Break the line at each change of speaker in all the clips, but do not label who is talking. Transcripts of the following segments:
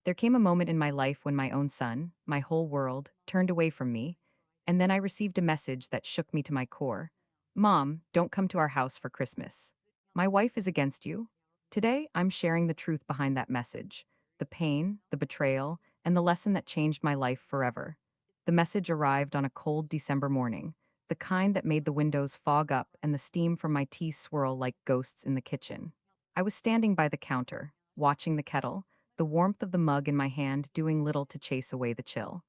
There came a moment in my life when my own son, my whole world, turned away from me, and then I received a message that shook me to my core. Mom, don't come to our house for Christmas. My wife is against you. Today, I'm sharing the truth behind that message, the pain, the betrayal, and the lesson that changed my life forever. The message arrived on a cold December morning, the kind that made the windows fog up and the steam from my tea swirl like ghosts in the kitchen. I was standing by the counter, watching the kettle, the warmth of the mug in my hand doing little to chase away the chill.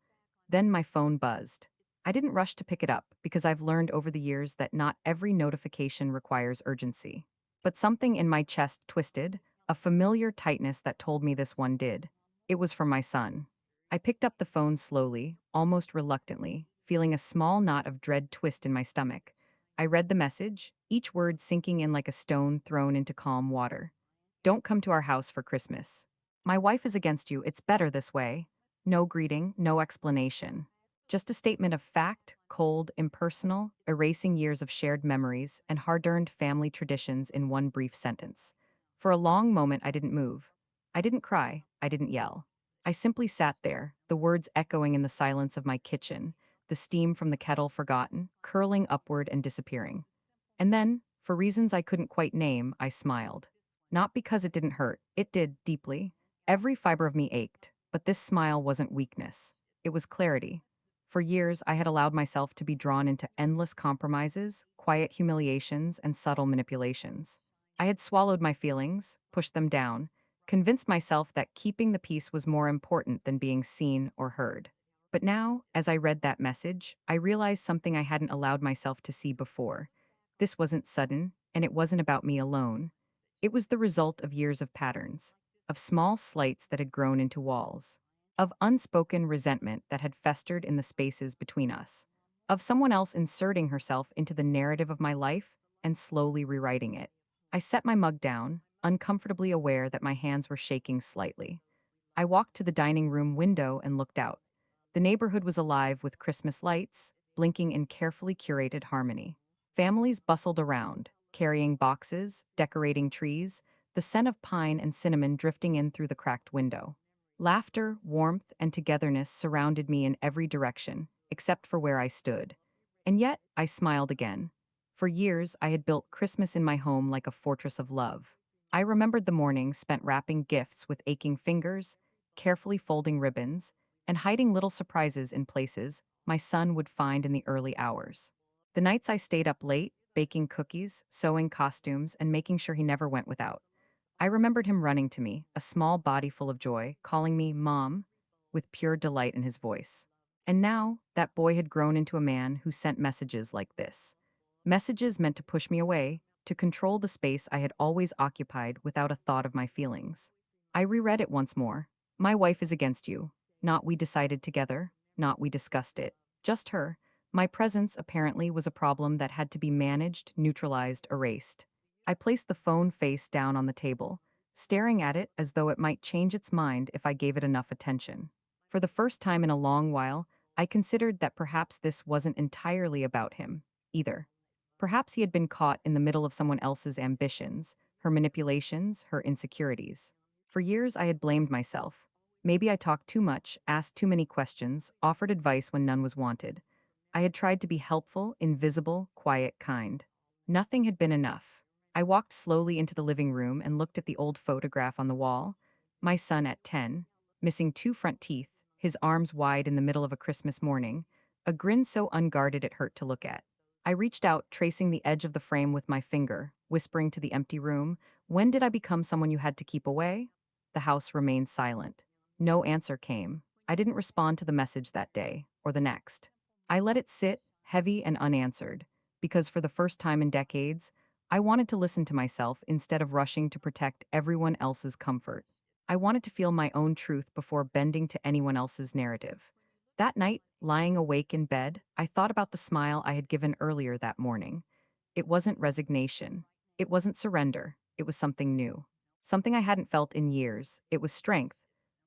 Then my phone buzzed. I didn't rush to pick it up because I've learned over the years that not every notification requires urgency. But something in my chest twisted, a familiar tightness that told me this one did. It was from my son. I picked up the phone slowly, almost reluctantly, feeling a small knot of dread twist in my stomach. I read the message, each word sinking in like a stone thrown into calm water. Don't come to our house for Christmas. My wife is against you, it's better this way. No greeting, no explanation. Just a statement of fact, cold, impersonal, erasing years of shared memories and hard-earned family traditions in one brief sentence. For a long moment, I didn't move. I didn't cry. I didn't yell. I simply sat there, the words echoing in the silence of my kitchen, the steam from the kettle forgotten, curling upward and disappearing. And then, for reasons I couldn't quite name, I smiled. Not because it didn't hurt, it did deeply. Every fiber of me ached, but this smile wasn't weakness. It was clarity. For years, I had allowed myself to be drawn into endless compromises, quiet humiliations, and subtle manipulations. I had swallowed my feelings, pushed them down, convinced myself that keeping the peace was more important than being seen or heard. But now, as I read that message, I realized something I hadn't allowed myself to see before. This wasn't sudden, and it wasn't about me alone. It was the result of years of patterns, of small slights that had grown into walls, of unspoken resentment that had festered in the spaces between us, of someone else inserting herself into the narrative of my life and slowly rewriting it. I set my mug down, uncomfortably aware that my hands were shaking slightly. I walked to the dining room window and looked out. The neighborhood was alive with Christmas lights, blinking in carefully curated harmony. Families bustled around, carrying boxes, decorating trees, the scent of pine and cinnamon drifting in through the cracked window. Laughter, warmth, and togetherness surrounded me in every direction, except for where I stood. And yet, I smiled again. For years, I had built Christmas in my home like a fortress of love. I remembered the mornings spent wrapping gifts with aching fingers, carefully folding ribbons, and hiding little surprises in places my son would find in the early hours. The nights I stayed up late, baking cookies, sewing costumes, and making sure he never went without. I remembered him running to me, a small body full of joy, calling me Mom, with pure delight in his voice. And now, that boy had grown into a man who sent messages like this. Messages meant to push me away, to control the space I had always occupied without a thought of my feelings. I reread it once more. My wife is against you. Not we decided together, not we discussed it. Just her. My presence, apparently, was a problem that had to be managed, neutralized, erased. I placed the phone face down on the table, staring at it as though it might change its mind if I gave it enough attention. For the first time in a long while, I considered that perhaps this wasn't entirely about him, either. Perhaps he had been caught in the middle of someone else's ambitions, her manipulations, her insecurities. For years, I had blamed myself. Maybe I talked too much, asked too many questions, offered advice when none was wanted. I had tried to be helpful, invisible, quiet, kind. Nothing had been enough. I walked slowly into the living room and looked at the old photograph on the wall. My son at 10, missing two front teeth, his arms wide in the middle of a Christmas morning, a grin so unguarded it hurt to look at. I reached out, tracing the edge of the frame with my finger, whispering to the empty room, "When did I become someone you had to keep away?" The house remained silent. No answer came. I didn't respond to the message that day, or the next. I let it sit, heavy and unanswered, because for the first time in decades, I wanted to listen to myself instead of rushing to protect everyone else's comfort. I wanted to feel my own truth before bending to anyone else's narrative. That night, lying awake in bed, I thought about the smile I had given earlier that morning. It wasn't resignation. It wasn't surrender. It was something new. Something I hadn't felt in years. It was strength.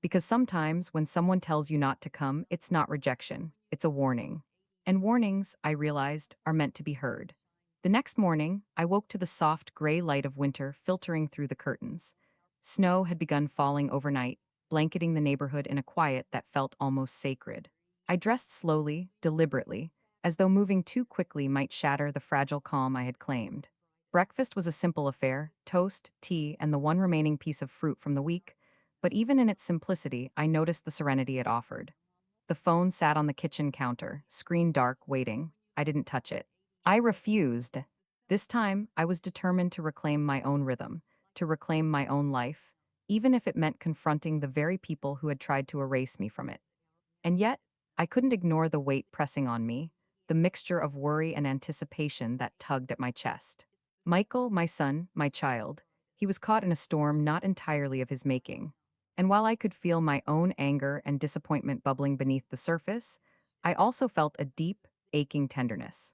Because sometimes when someone tells you not to come, it's not rejection. It's a warning. And warnings, I realized, are meant to be heard. The next morning, I woke to the soft gray light of winter filtering through the curtains. Snow had begun falling overnight, blanketing the neighborhood in a quiet that felt almost sacred. I dressed slowly, deliberately, as though moving too quickly might shatter the fragile calm I had claimed. Breakfast was a simple affair: toast, tea, and the one remaining piece of fruit from the week, but even in its simplicity, I noticed the serenity it offered. The phone sat on the kitchen counter, screen dark, waiting. I didn't touch it. I refused. This time, I was determined to reclaim my own rhythm, to reclaim my own life, even if it meant confronting the very people who had tried to erase me from it. And yet, I couldn't ignore the weight pressing on me, the mixture of worry and anticipation that tugged at my chest. Michael, my son, my child, he was caught in a storm not entirely of his making. And while I could feel my own anger and disappointment bubbling beneath the surface, I also felt a deep, aching tenderness.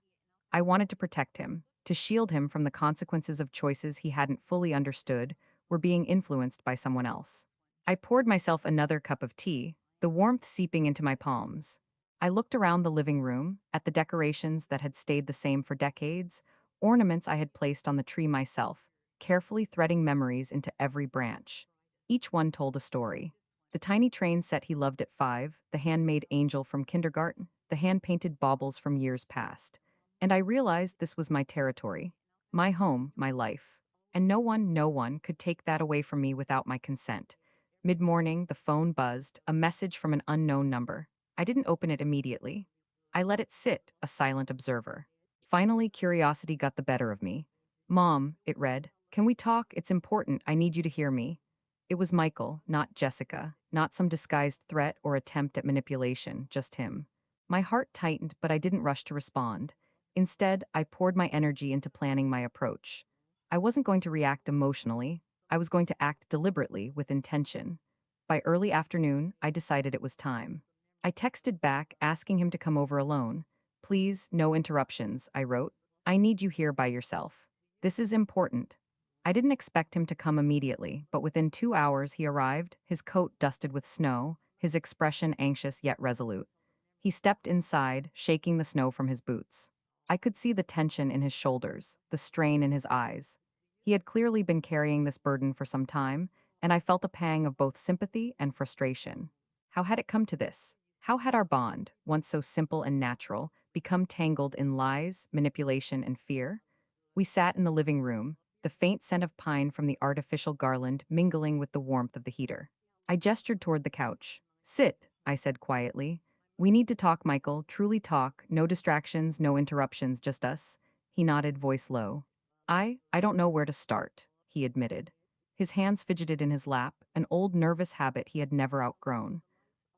I wanted to protect him, to shield him from the consequences of choices he hadn't fully understood were being influenced by someone else. I poured myself another cup of tea, the warmth seeping into my palms. I looked around the living room, at the decorations that had stayed the same for decades, ornaments I had placed on the tree myself, carefully threading memories into every branch. Each one told a story. The tiny train set he loved at 5, the handmade angel from kindergarten, the hand-painted baubles from years past. And I realized this was my territory, my home, my life. And no one could take that away from me without my consent. Mid-morning, the phone buzzed, a message from an unknown number. I didn't open it immediately. I let it sit, a silent observer. Finally, curiosity got the better of me. "Mom," it read, "can we talk? It's important. I need you to hear me." It was Michael, not Jessica, not some disguised threat or attempt at manipulation, just him. My heart tightened, but I didn't rush to respond. Instead, I poured my energy into planning my approach. I wasn't going to react emotionally. I was going to act deliberately, with intention. By early afternoon, I decided it was time. I texted back, asking him to come over alone. "Please, no interruptions," I wrote. "I need you here by yourself. This is important." I didn't expect him to come immediately, but within 2 hours he arrived, his coat dusted with snow, his expression anxious yet resolute. He stepped inside, shaking the snow from his boots. I could see the tension in his shoulders, the strain in his eyes. He had clearly been carrying this burden for some time, and I felt a pang of both sympathy and frustration. How had it come to this? How had our bond, once so simple and natural, become tangled in lies, manipulation, and fear? We sat in the living room, the faint scent of pine from the artificial garland mingling with the warmth of the heater. I gestured toward the couch. "Sit," I said quietly. "We need to talk, Michael, truly talk, no distractions, no interruptions, just us." He nodded, voice low. I don't know where to start," he admitted. His hands fidgeted in his lap, an old nervous habit he had never outgrown.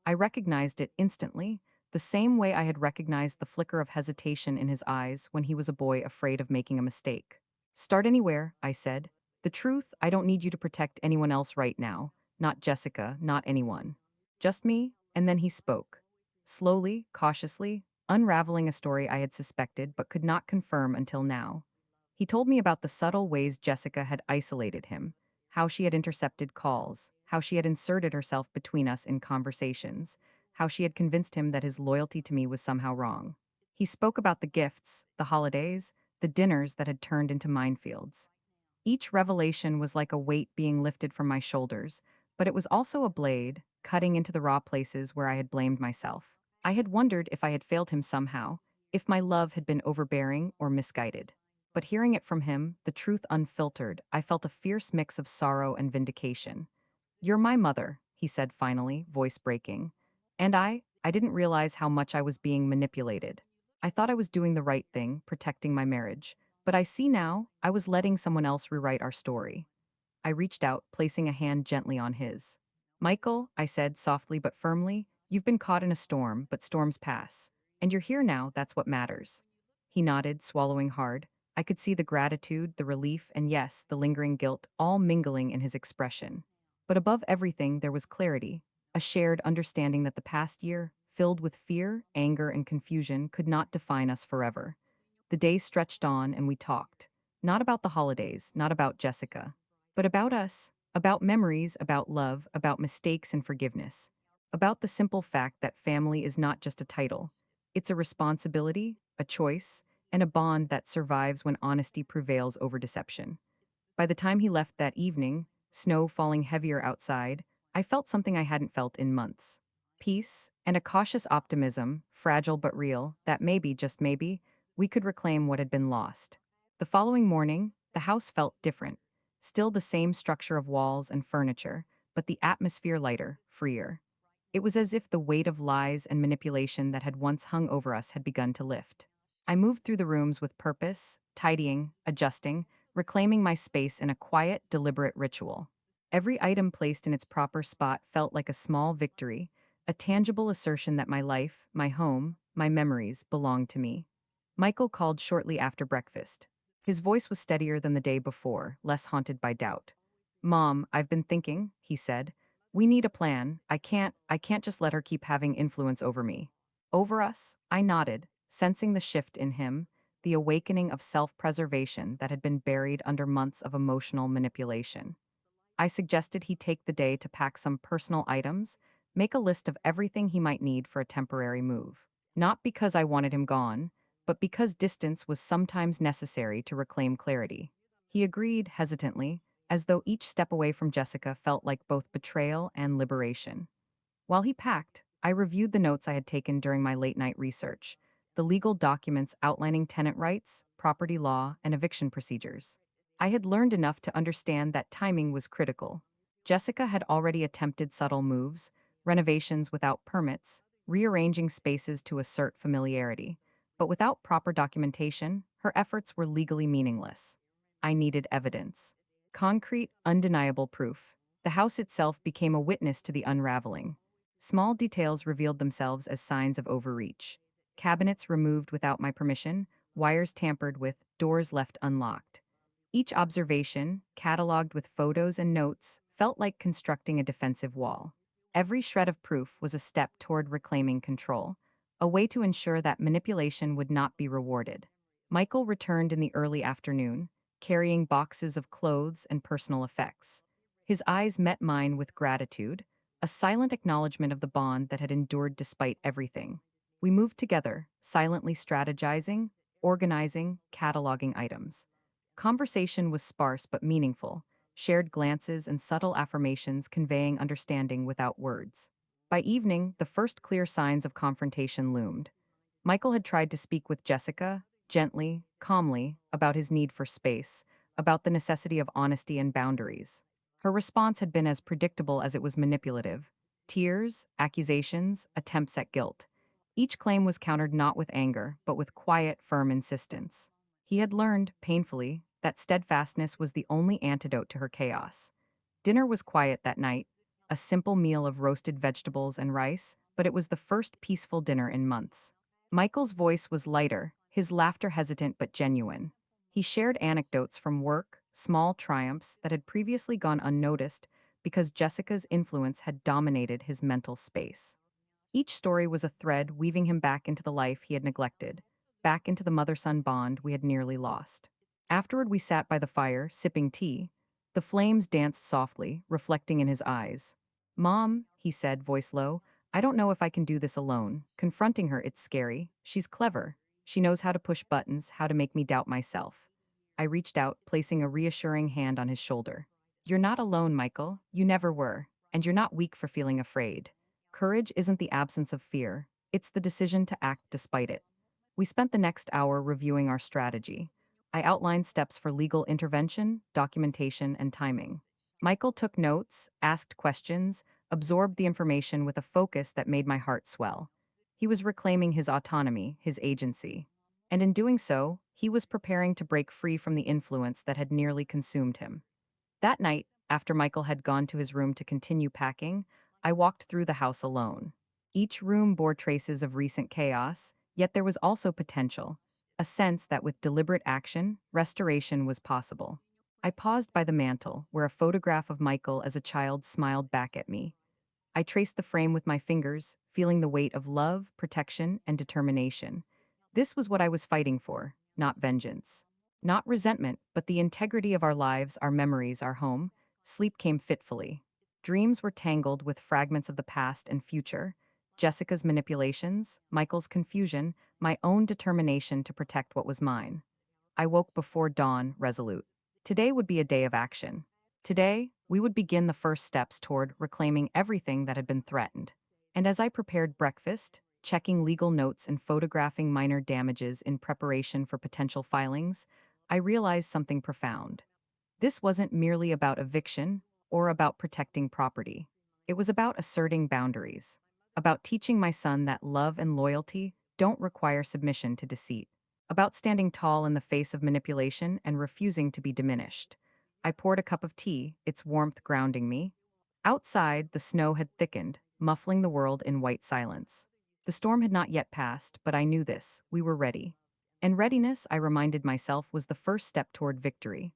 I recognized it instantly, the same way I had recognized the flicker of hesitation in his eyes when he was a boy afraid of making a mistake. "Start anywhere," I said. "The truth, I don't need you to protect anyone else right now. Not Jessica, not anyone. Just me." And then he spoke. Slowly, cautiously, unraveling a story I had suspected but could not confirm until now. He told me about the subtle ways Jessica had isolated him, how she had intercepted calls, how she had inserted herself between us in conversations, how she had convinced him that his loyalty to me was somehow wrong. He spoke about the gifts, the holidays, the dinners that had turned into minefields. Each revelation was like a weight being lifted from my shoulders, but it was also a blade, cutting into the raw places where I had blamed myself. I had wondered if I had failed him somehow, if my love had been overbearing or misguided. But hearing it from him, the truth unfiltered, I felt a fierce mix of sorrow and vindication. "You're my mother," he said finally, voice breaking. And I didn't realize how much I was being manipulated. I thought I was doing the right thing, protecting my marriage. But I see now, I was letting someone else rewrite our story. I reached out, placing a hand gently on his. "Michael," I said softly but firmly, "you've been caught in a storm, but storms pass. And you're here now, that's what matters." He nodded, swallowing hard. I could see the gratitude, the relief, and yes, the lingering guilt, all mingling in his expression. But above everything, there was clarity, a shared understanding that the past year, filled with fear, anger, and confusion, could not define us forever. The days stretched on and we talked. Not about the holidays, not about Jessica, but about us, about memories, about love, about mistakes and forgiveness. About the simple fact that family is not just a title. It's a responsibility, a choice, and a bond that survives when honesty prevails over deception. By the time he left that evening, snow falling heavier outside, I felt something I hadn't felt in months. Peace and a cautious optimism, fragile but real, that maybe, just maybe, we could reclaim what had been lost. The following morning, the house felt different. Still the same structure of walls and furniture, but the atmosphere lighter, freer. It was as if the weight of lies and manipulation that had once hung over us had begun to lift. I moved through the rooms with purpose, tidying, adjusting, reclaiming my space in a quiet, deliberate ritual. Every item placed in its proper spot felt like a small victory, a tangible assertion that my life, my home, my memories belonged to me. Michael called shortly after breakfast. His voice was steadier than the day before, less haunted by doubt. "Mom, I've been thinking," he said. "We need a plan. I can't just let her keep having influence over me." Over us? I nodded, sensing the shift in him, the awakening of self-preservation that had been buried under months of emotional manipulation. I suggested he take the day to pack some personal items, make a list of everything he might need for a temporary move. Not because I wanted him gone, but because distance was sometimes necessary to reclaim clarity. He agreed hesitantly, as though each step away from Jessica felt like both betrayal and liberation. While he packed, I reviewed the notes I had taken during my late night research, the legal documents outlining tenant rights, property law, and eviction procedures. I had learned enough to understand that timing was critical. Jessica had already attempted subtle moves, renovations without permits, rearranging spaces to assert familiarity, but without proper documentation, her efforts were legally meaningless. I needed evidence. Concrete, undeniable proof. The house itself became a witness to the unraveling. Small details revealed themselves as signs of overreach. Cabinets removed without my permission, wires tampered with, doors left unlocked. Each observation, catalogued with photos and notes, felt like constructing a defensive wall. Every shred of proof was a step toward reclaiming control, a way to ensure that manipulation would not be rewarded. Michael returned in the early afternoon, carrying boxes of clothes and personal effects. His eyes met mine with gratitude, a silent acknowledgement of the bond that had endured despite everything. We moved together, silently strategizing, organizing, cataloging items. Conversation was sparse but meaningful, shared glances and subtle affirmations conveying understanding without words. By evening, the first clear signs of confrontation loomed. Michael had tried to speak with Jessica, gently, calmly, about his need for space, about the necessity of honesty and boundaries. Her response had been as predictable as it was manipulative: tears, accusations, attempts at guilt. Each claim was countered not with anger, but with quiet, firm insistence. He had learned, painfully, that steadfastness was the only antidote to her chaos. Dinner was quiet that night, a simple meal of roasted vegetables and rice, but it was the first peaceful dinner in months. Michael's voice was lighter, his laughter hesitant but genuine. He shared anecdotes from work, small triumphs that had previously gone unnoticed because Jessica's influence had dominated his mental space. Each story was a thread weaving him back into the life he had neglected, back into the mother-son bond we had nearly lost. Afterward, we sat by the fire, sipping tea. The flames danced softly, reflecting in his eyes. "Mom," he said, voice low, "I don't know if I can do this alone. Confronting her, it's scary. She's clever. She knows how to push buttons, how to make me doubt myself." I reached out, placing a reassuring hand on his shoulder. "You're not alone, Michael. You never were. And you're not weak for feeling afraid. Courage isn't the absence of fear, it's the decision to act despite it." We spent the next hour reviewing our strategy. I outlined steps for legal intervention, documentation, and timing. Michael took notes, asked questions, absorbed the information with a focus that made my heart swell. He was reclaiming his autonomy, his agency. And in doing so, he was preparing to break free from the influence that had nearly consumed him. That night, after Michael had gone to his room to continue packing, I walked through the house alone. Each room bore traces of recent chaos, yet there was also potential, a sense that with deliberate action, restoration was possible. I paused by the mantel, where a photograph of Michael as a child smiled back at me. I traced the frame with my fingers, feeling the weight of love, protection, and determination. This was what I was fighting for, not vengeance. Not resentment, but the integrity of our lives, our memories, our home. Sleep came fitfully. Dreams were tangled with fragments of the past and future. Jessica's manipulations, Michael's confusion, my own determination to protect what was mine. I woke before dawn, resolute. Today would be a day of action. Today, we would begin the first steps toward reclaiming everything that had been threatened. And as I prepared breakfast, checking legal notes and photographing minor damages in preparation for potential filings, I realized something profound. This wasn't merely about eviction or about protecting property. It was about asserting boundaries, about teaching my son that love and loyalty don't require submission to deceit, about standing tall in the face of manipulation and refusing to be diminished. I poured a cup of tea, its warmth grounding me. Outside, the snow had thickened, muffling the world in white silence. The storm had not yet passed, but I knew this. We were ready. And readiness, I reminded myself, was the first step toward victory.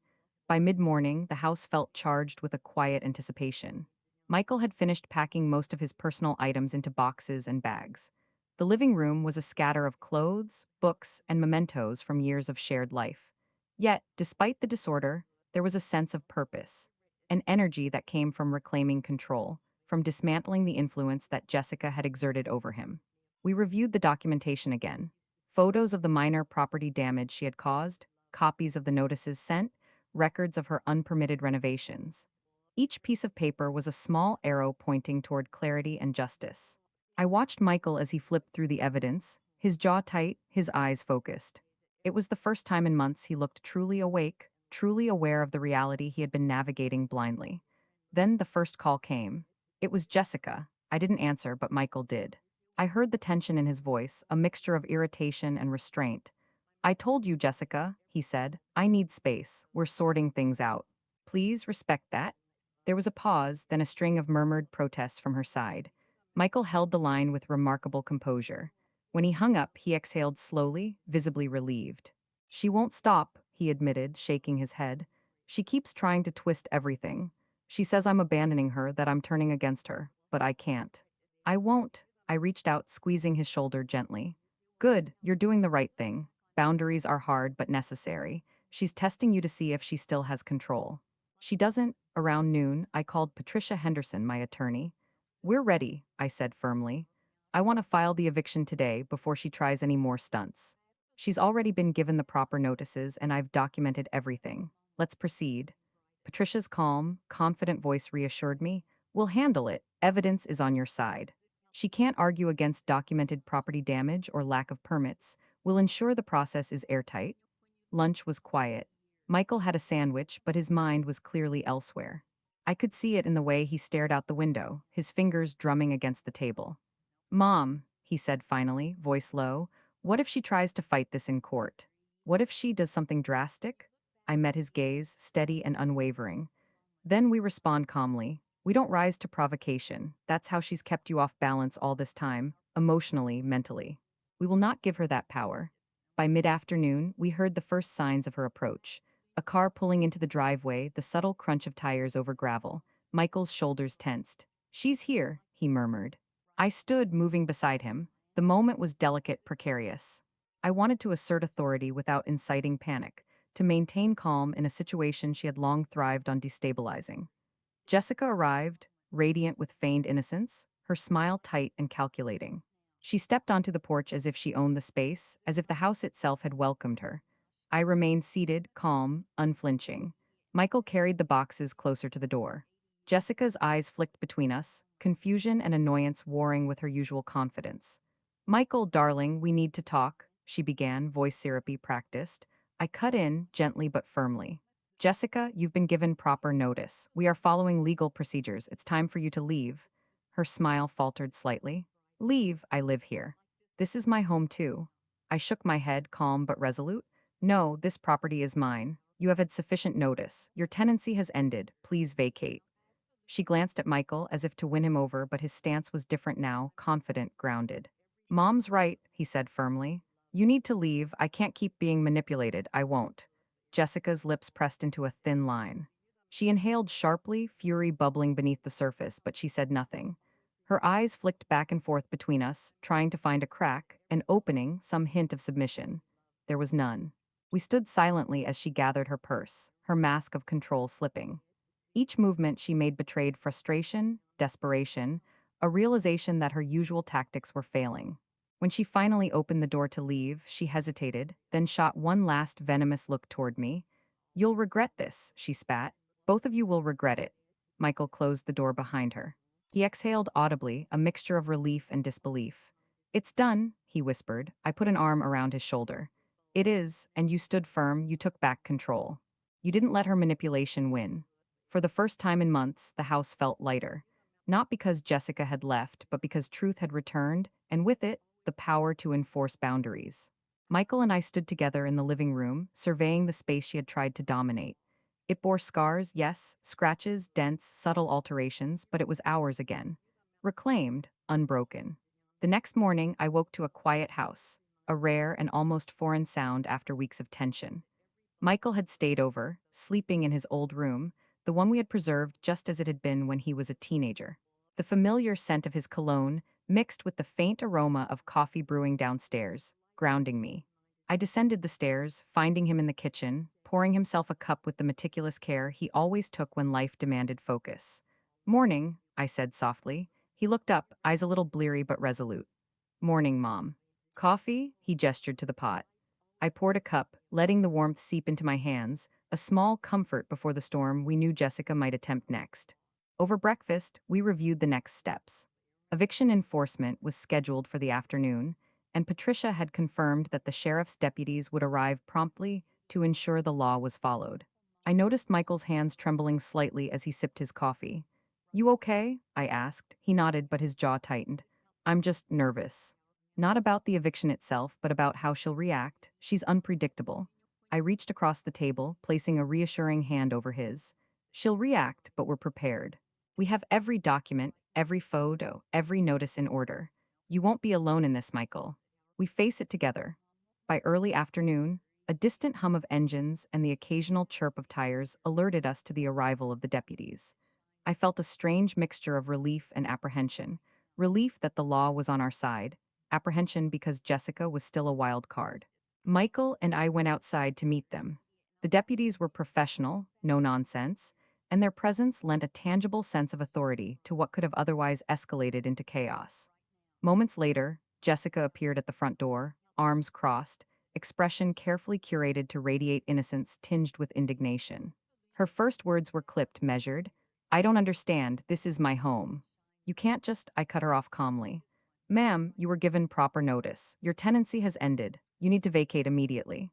By mid-morning, the house felt charged with a quiet anticipation. Michael had finished packing most of his personal items into boxes and bags. The living room was a scatter of clothes, books, and mementos from years of shared life. Yet, despite the disorder, there was a sense of purpose, an energy that came from reclaiming control, from dismantling the influence that Jessica had exerted over him. We reviewed the documentation again. Photos of the minor property damage she had caused, copies of the notices sent, records of her unpermitted renovations. Each piece of paper was a small arrow pointing toward clarity and justice. I watched Michael as he flipped through the evidence, his jaw tight, his eyes focused. It was the first time in months he looked truly awake, truly aware of the reality he had been navigating blindly. Then the first call came. It was Jessica. I didn't answer, but Michael did. I heard the tension in his voice, a mixture of irritation and restraint. I told you, Jessica, he said. I need space. We're sorting things out. Please respect that. There was a pause, then a string of murmured protests from her side. Michael held the line with remarkable composure. When he hung up, he exhaled slowly, visibly relieved. She won't stop, he admitted, shaking his head. She keeps trying to twist everything. She says I'm abandoning her, that I'm turning against her, but I can't. I won't. I reached out, squeezing his shoulder gently. Good, you're doing the right thing. Boundaries are hard but necessary. She's testing you to see if she still has control. She doesn't. Around noon, I called Patricia Henderson, my attorney. We're ready, I said firmly. I want to file the eviction today before she tries any more stunts. She's already been given the proper notices and I've documented everything. Let's proceed. Patricia's calm, confident voice reassured me. We'll handle it. Evidence is on your side. She can't argue against documented property damage or lack of permits. We'll ensure the process is airtight. Lunch was quiet. Michael had a sandwich, but his mind was clearly elsewhere. I could see it in the way he stared out the window, his fingers drumming against the table. Mom, he said finally, voice low, what if she tries to fight this in court? What if she does something drastic? I met his gaze, steady and unwavering. Then we respond calmly. We don't rise to provocation. That's how she's kept you off balance all this time, emotionally, mentally. We will not give her that power. By mid-afternoon, we heard the first signs of her approach. A car pulling into the driveway, the subtle crunch of tires over gravel. Michael's shoulders tensed. She's here, he murmured. I stood, moving beside him. The moment was delicate, precarious. I wanted to assert authority without inciting panic, to maintain calm in a situation she had long thrived on destabilizing. Jessica arrived, radiant with feigned innocence, her smile tight and calculating. She stepped onto the porch as if she owned the space, as if the house itself had welcomed her. I remained seated, calm, unflinching. Michael carried the boxes closer to the door. Jessica's eyes flicked between us, confusion and annoyance warring with her usual confidence. Michael, darling, we need to talk, she began, voice syrupy, practiced. I cut in, gently but firmly. Jessica, you've been given proper notice. We are following legal procedures. It's time for you to leave. Her smile faltered slightly. Leave, I live here. This is my home too. I shook my head, calm but resolute. No, this property is mine. You have had sufficient notice. Your tenancy has ended. Please vacate. She glanced at Michael as if to win him over, but his stance was different now, confident, grounded. Mom's right, he said firmly. You need to leave. I can't keep being manipulated. I won't. Jessica's lips pressed into a thin line. She inhaled sharply, fury bubbling beneath the surface, but she said nothing. Her eyes flicked back and forth between us, trying to find a crack, an opening, some hint of submission. There was none. We stood silently as she gathered her purse, her mask of control slipping. Each movement she made betrayed frustration, desperation, a realization that her usual tactics were failing. When she finally opened the door to leave, she hesitated, then shot one last venomous look toward me. You'll regret this, she spat. Both of you will regret it. Michael closed the door behind her. He exhaled audibly, a mixture of relief and disbelief. It's done, he whispered. I put an arm around his shoulder. It is, and you stood firm, you took back control. You didn't let her manipulation win. For the first time in months, the house felt lighter. Not because Jessica had left, but because truth had returned, and with it, the power to enforce boundaries. Michael and I stood together in the living room, surveying the space she had tried to dominate. It bore scars, yes, scratches, dents, subtle alterations, but it was ours again. Reclaimed, unbroken. The next morning, I woke to a quiet house, a rare and almost foreign sound after weeks of tension. Michael had stayed over, sleeping in his old room, the one we had preserved just as it had been when he was a teenager. The familiar scent of his cologne mixed with the faint aroma of coffee brewing downstairs, grounding me. I descended the stairs, finding him in the kitchen, pouring himself a cup with the meticulous care he always took when life demanded focus. Morning, I said softly. He looked up, eyes a little bleary but resolute. Morning, Mom. Coffee? He gestured to the pot. I poured a cup, letting the warmth seep into my hands, a small comfort before the storm we knew Jessica might attempt next. Over breakfast, we reviewed the next steps. Eviction enforcement was scheduled for the afternoon, and Patricia had confirmed that the sheriff's deputies would arrive promptly to ensure the law was followed. I noticed Michael's hands trembling slightly as he sipped his coffee. You okay? I asked. He nodded, but his jaw tightened. I'm just nervous. Not about the eviction itself, but about how she'll react. She's unpredictable. I reached across the table, placing a reassuring hand over his. She'll react, but we're prepared. We have every document, every photo, every notice in order. You won't be alone in this, Michael. We face it together. By early afternoon, a distant hum of engines and the occasional chirp of tires alerted us to the arrival of the deputies. I felt a strange mixture of relief and apprehension. Relief that the law was on our side, apprehension because Jessica was still a wild card. Michael and I went outside to meet them. The deputies were professional, no nonsense, and their presence lent a tangible sense of authority to what could have otherwise escalated into chaos. Moments later, Jessica appeared at the front door, arms crossed, expression carefully curated to radiate innocence tinged with indignation. Her first words were clipped, measured. I don't understand, this is my home. You can't just, I cut her off calmly. Ma'am, you were given proper notice. Your tenancy has ended. You need to vacate immediately.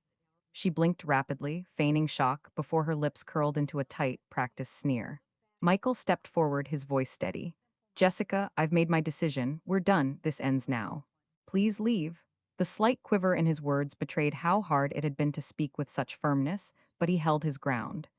She blinked rapidly, feigning shock, before her lips curled into a tight, practiced sneer. Michael stepped forward, his voice steady. Jessica, I've made my decision. We're done. This ends now. Please leave. The slight quiver in his words betrayed how hard it had been to speak with such firmness, but he held his ground.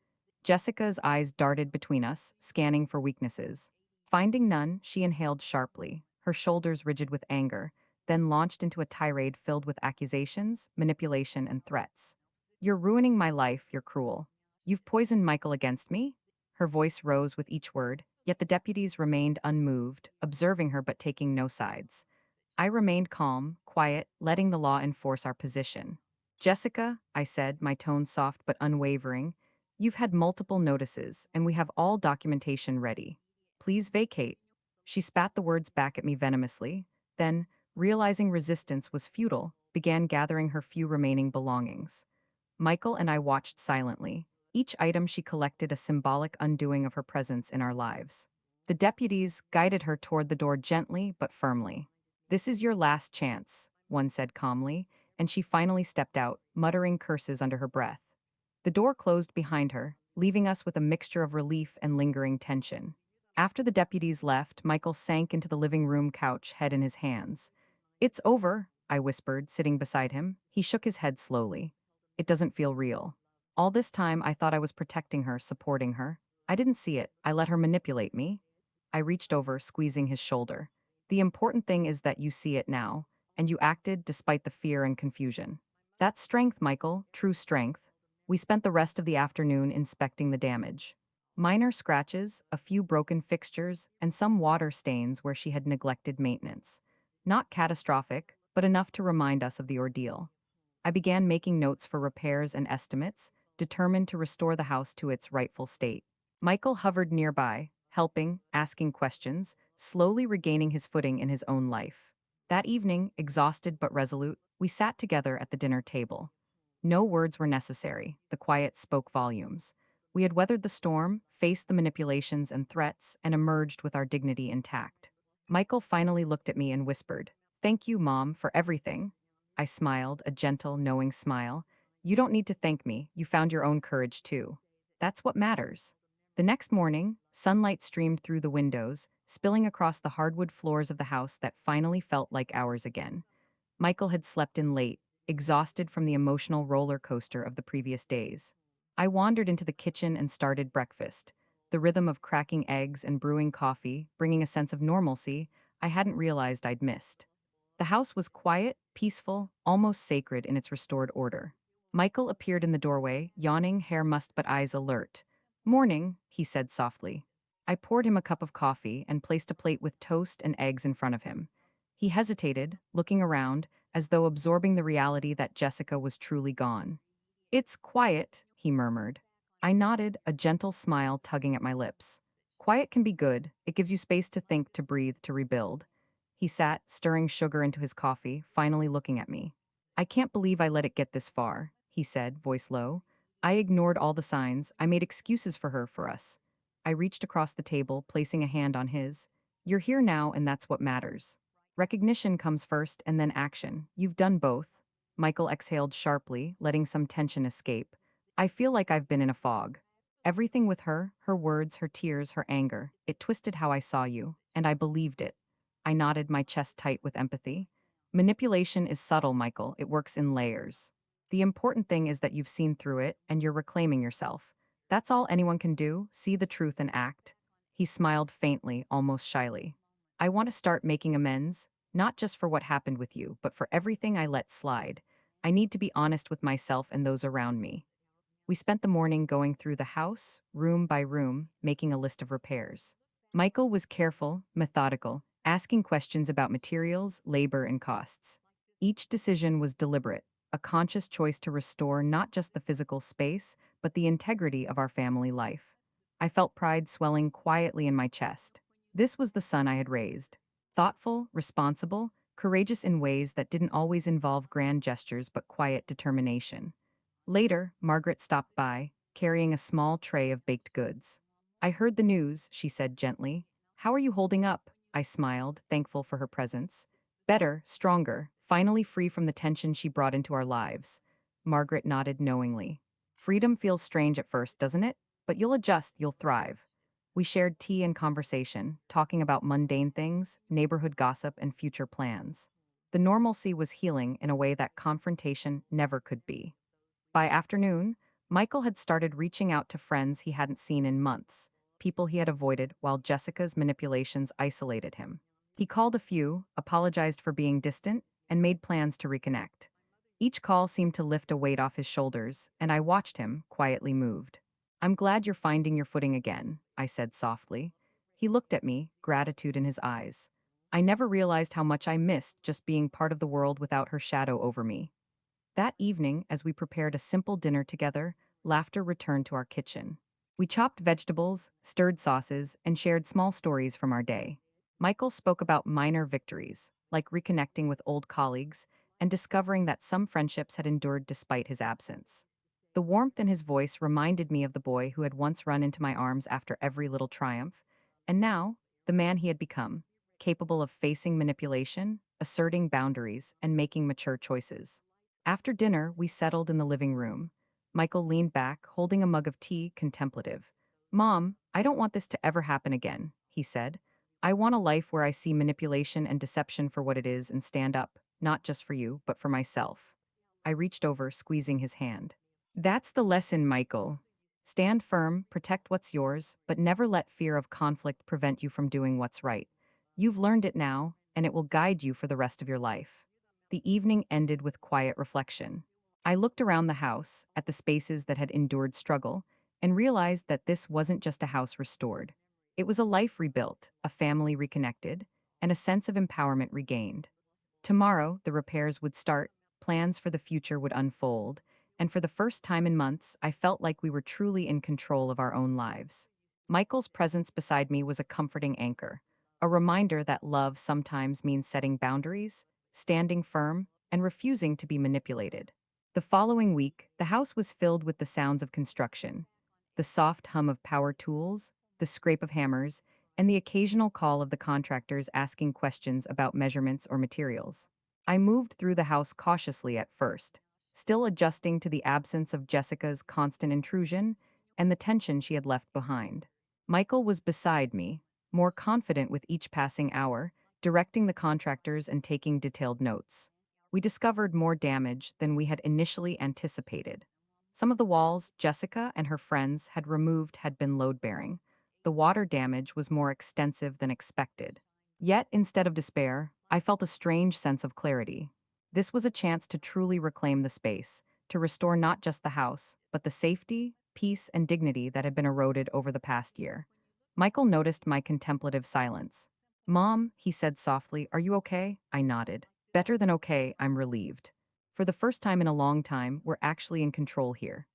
Jessica's eyes darted between us, scanning for weaknesses. Finding none, she inhaled sharply, her shoulders rigid with anger, then launched into a tirade filled with accusations, manipulation, and threats. You're ruining my life, you're cruel. You've poisoned Michael against me? Her voice rose with each word, yet the deputies remained unmoved, observing her but taking no sides. I remained calm, quiet, letting the law enforce our position. Jessica, I said, my tone soft but unwavering, you've had multiple notices, and we have all documentation ready. Please vacate. She spat the words back at me venomously, then, realizing resistance was futile, began gathering her few remaining belongings. Michael and I watched silently, each item she collected a symbolic undoing of her presence in our lives. The deputies guided her toward the door gently but firmly. This is your last chance, one said calmly, and she finally stepped out, muttering curses under her breath. The door closed behind her, leaving us with a mixture of relief and lingering tension. After the deputies left, Michael sank into the living room couch, head in his hands. It's over, I whispered, sitting beside him. He shook his head slowly. It doesn't feel real. All this time, I thought I was protecting her, supporting her. I didn't see it. I let her manipulate me. I reached over, squeezing his shoulder. The important thing is that you see it now, and you acted despite the fear and confusion. That's strength, Michael, true strength. We spent the rest of the afternoon inspecting the damage. Minor scratches, a few broken fixtures, and some water stains where she had neglected maintenance. Not catastrophic, but enough to remind us of the ordeal. I began making notes for repairs and estimates, determined to restore the house to its rightful state. Michael hovered nearby, helping, asking questions, slowly regaining his footing in his own life. That evening, exhausted but resolute, we sat together at the dinner table. No words were necessary, the quiet spoke volumes. We had weathered the storm, faced the manipulations and threats, and emerged with our dignity intact. Michael finally looked at me and whispered, "Thank you, Mom, for everything." I smiled, a gentle, knowing smile. "You don't need to thank me, you found your own courage too. That's what matters." The next morning, sunlight streamed through the windows, spilling across the hardwood floors of the house that finally felt like ours again. Michael had slept in late, exhausted from the emotional roller coaster of the previous days. I wandered into the kitchen and started breakfast, the rhythm of cracking eggs and brewing coffee, bringing a sense of normalcy I hadn't realized I'd missed. The house was quiet, peaceful, almost sacred in its restored order. Michael appeared in the doorway, yawning, hair mussed but eyes alert. "Morning," he said softly. I poured him a cup of coffee and placed a plate with toast and eggs in front of him. He hesitated, looking around, as though absorbing the reality that Jessica was truly gone. "It's quiet," he murmured. I nodded, a gentle smile tugging at my lips. "Quiet can be good. It gives you space to think, to breathe, to rebuild." He sat, stirring sugar into his coffee, finally looking at me. "I can't believe I let it get this far," he said, voice low. "I ignored all the signs. I made excuses for her, for us." I reached across the table, placing a hand on his. "You're here now, and that's what matters. Recognition comes first and then action. You've done both." Michael exhaled sharply, letting some tension escape. "I feel like I've been in a fog. Everything with her, her words, her tears, her anger, it twisted how I saw you, and I believed it." I nodded, my chest tight with empathy. "Manipulation is subtle, Michael. It works in layers. The important thing is that you've seen through it and you're reclaiming yourself. That's all anyone can do, see the truth and act." He smiled faintly, almost shyly. "I want to start making amends, not just for what happened with you, but for everything I let slide. I need to be honest with myself and those around me." We spent the morning going through the house, room by room, making a list of repairs. Michael was careful, methodical, asking questions about materials, labor, and costs. Each decision was deliberate, a conscious choice to restore not just the physical space, but the integrity of our family life. I felt pride swelling quietly in my chest. This was the son I had raised. Thoughtful, responsible, courageous in ways that didn't always involve grand gestures but quiet determination. Later, Margaret stopped by, carrying a small tray of baked goods. "I heard the news," she said gently. "How are you holding up?" I smiled, thankful for her presence. "Better, stronger, finally free from the tension she brought into our lives." Margaret nodded knowingly. "Freedom feels strange at first, doesn't it? But you'll adjust, you'll thrive." We shared tea and conversation, talking about mundane things, neighborhood gossip, and future plans. The normalcy was healing in a way that confrontation never could be. By afternoon, Michael had started reaching out to friends he hadn't seen in months, people he had avoided while Jessica's manipulations isolated him. He called a few, apologized for being distant, and made plans to reconnect. Each call seemed to lift a weight off his shoulders, and I watched him, quietly moved. "I'm glad you're finding your footing again," I said softly. He looked at me, gratitude in his eyes. I never realized how much I missed just being part of the world without her shadow over me. That evening, as we prepared a simple dinner together, laughter returned to our kitchen. We chopped vegetables, stirred sauces, and shared small stories from our day. Michael spoke about minor victories, like reconnecting with old colleagues and discovering that some friendships had endured despite his absence. The warmth in his voice reminded me of the boy who had once run into my arms after every little triumph, and now, the man he had become, capable of facing manipulation, asserting boundaries, and making mature choices. After dinner, we settled in the living room. Michael leaned back, holding a mug of tea, contemplative. "Mom, I don't want this to ever happen again," he said. "I want a life where I see manipulation and deception for what it is and stand up, not just for you, but for myself." I reached over, squeezing his hand. "That's the lesson, Michael. Stand firm, protect what's yours, but never let fear of conflict prevent you from doing what's right. You've learned it now, and it will guide you for the rest of your life." The evening ended with quiet reflection. I looked around the house, at the spaces that had endured struggle, and realized that this wasn't just a house restored. It was a life rebuilt, a family reconnected, and a sense of empowerment regained. Tomorrow, the repairs would start, plans for the future would unfold, and for the first time in months, I felt like we were truly in control of our own lives. Michael's presence beside me was a comforting anchor, a reminder that love sometimes means setting boundaries, standing firm, and refusing to be manipulated. The following week, the house was filled with the sounds of construction. the soft hum of power tools, the scrape of hammers, and the occasional call of the contractors asking questions about measurements or materials. I moved through the house cautiously at first, still adjusting to the absence of Jessica's constant intrusion and the tension she had left behind. Michael was beside me, more confident with each passing hour, directing the contractors and taking detailed notes. We discovered more damage than we had initially anticipated. Some of the walls Jessica and her friends had removed had been load bearing. The water damage was more extensive than expected. Yet, instead of despair, I felt a strange sense of clarity. This was a chance to truly reclaim the space, to restore not just the house, but the safety, peace, and dignity that had been eroded over the past year. Michael noticed my contemplative silence. Mom, he said softly, are you okay? I nodded. Better than okay, I'm relieved. For the first time in a long time, we're actually in control here.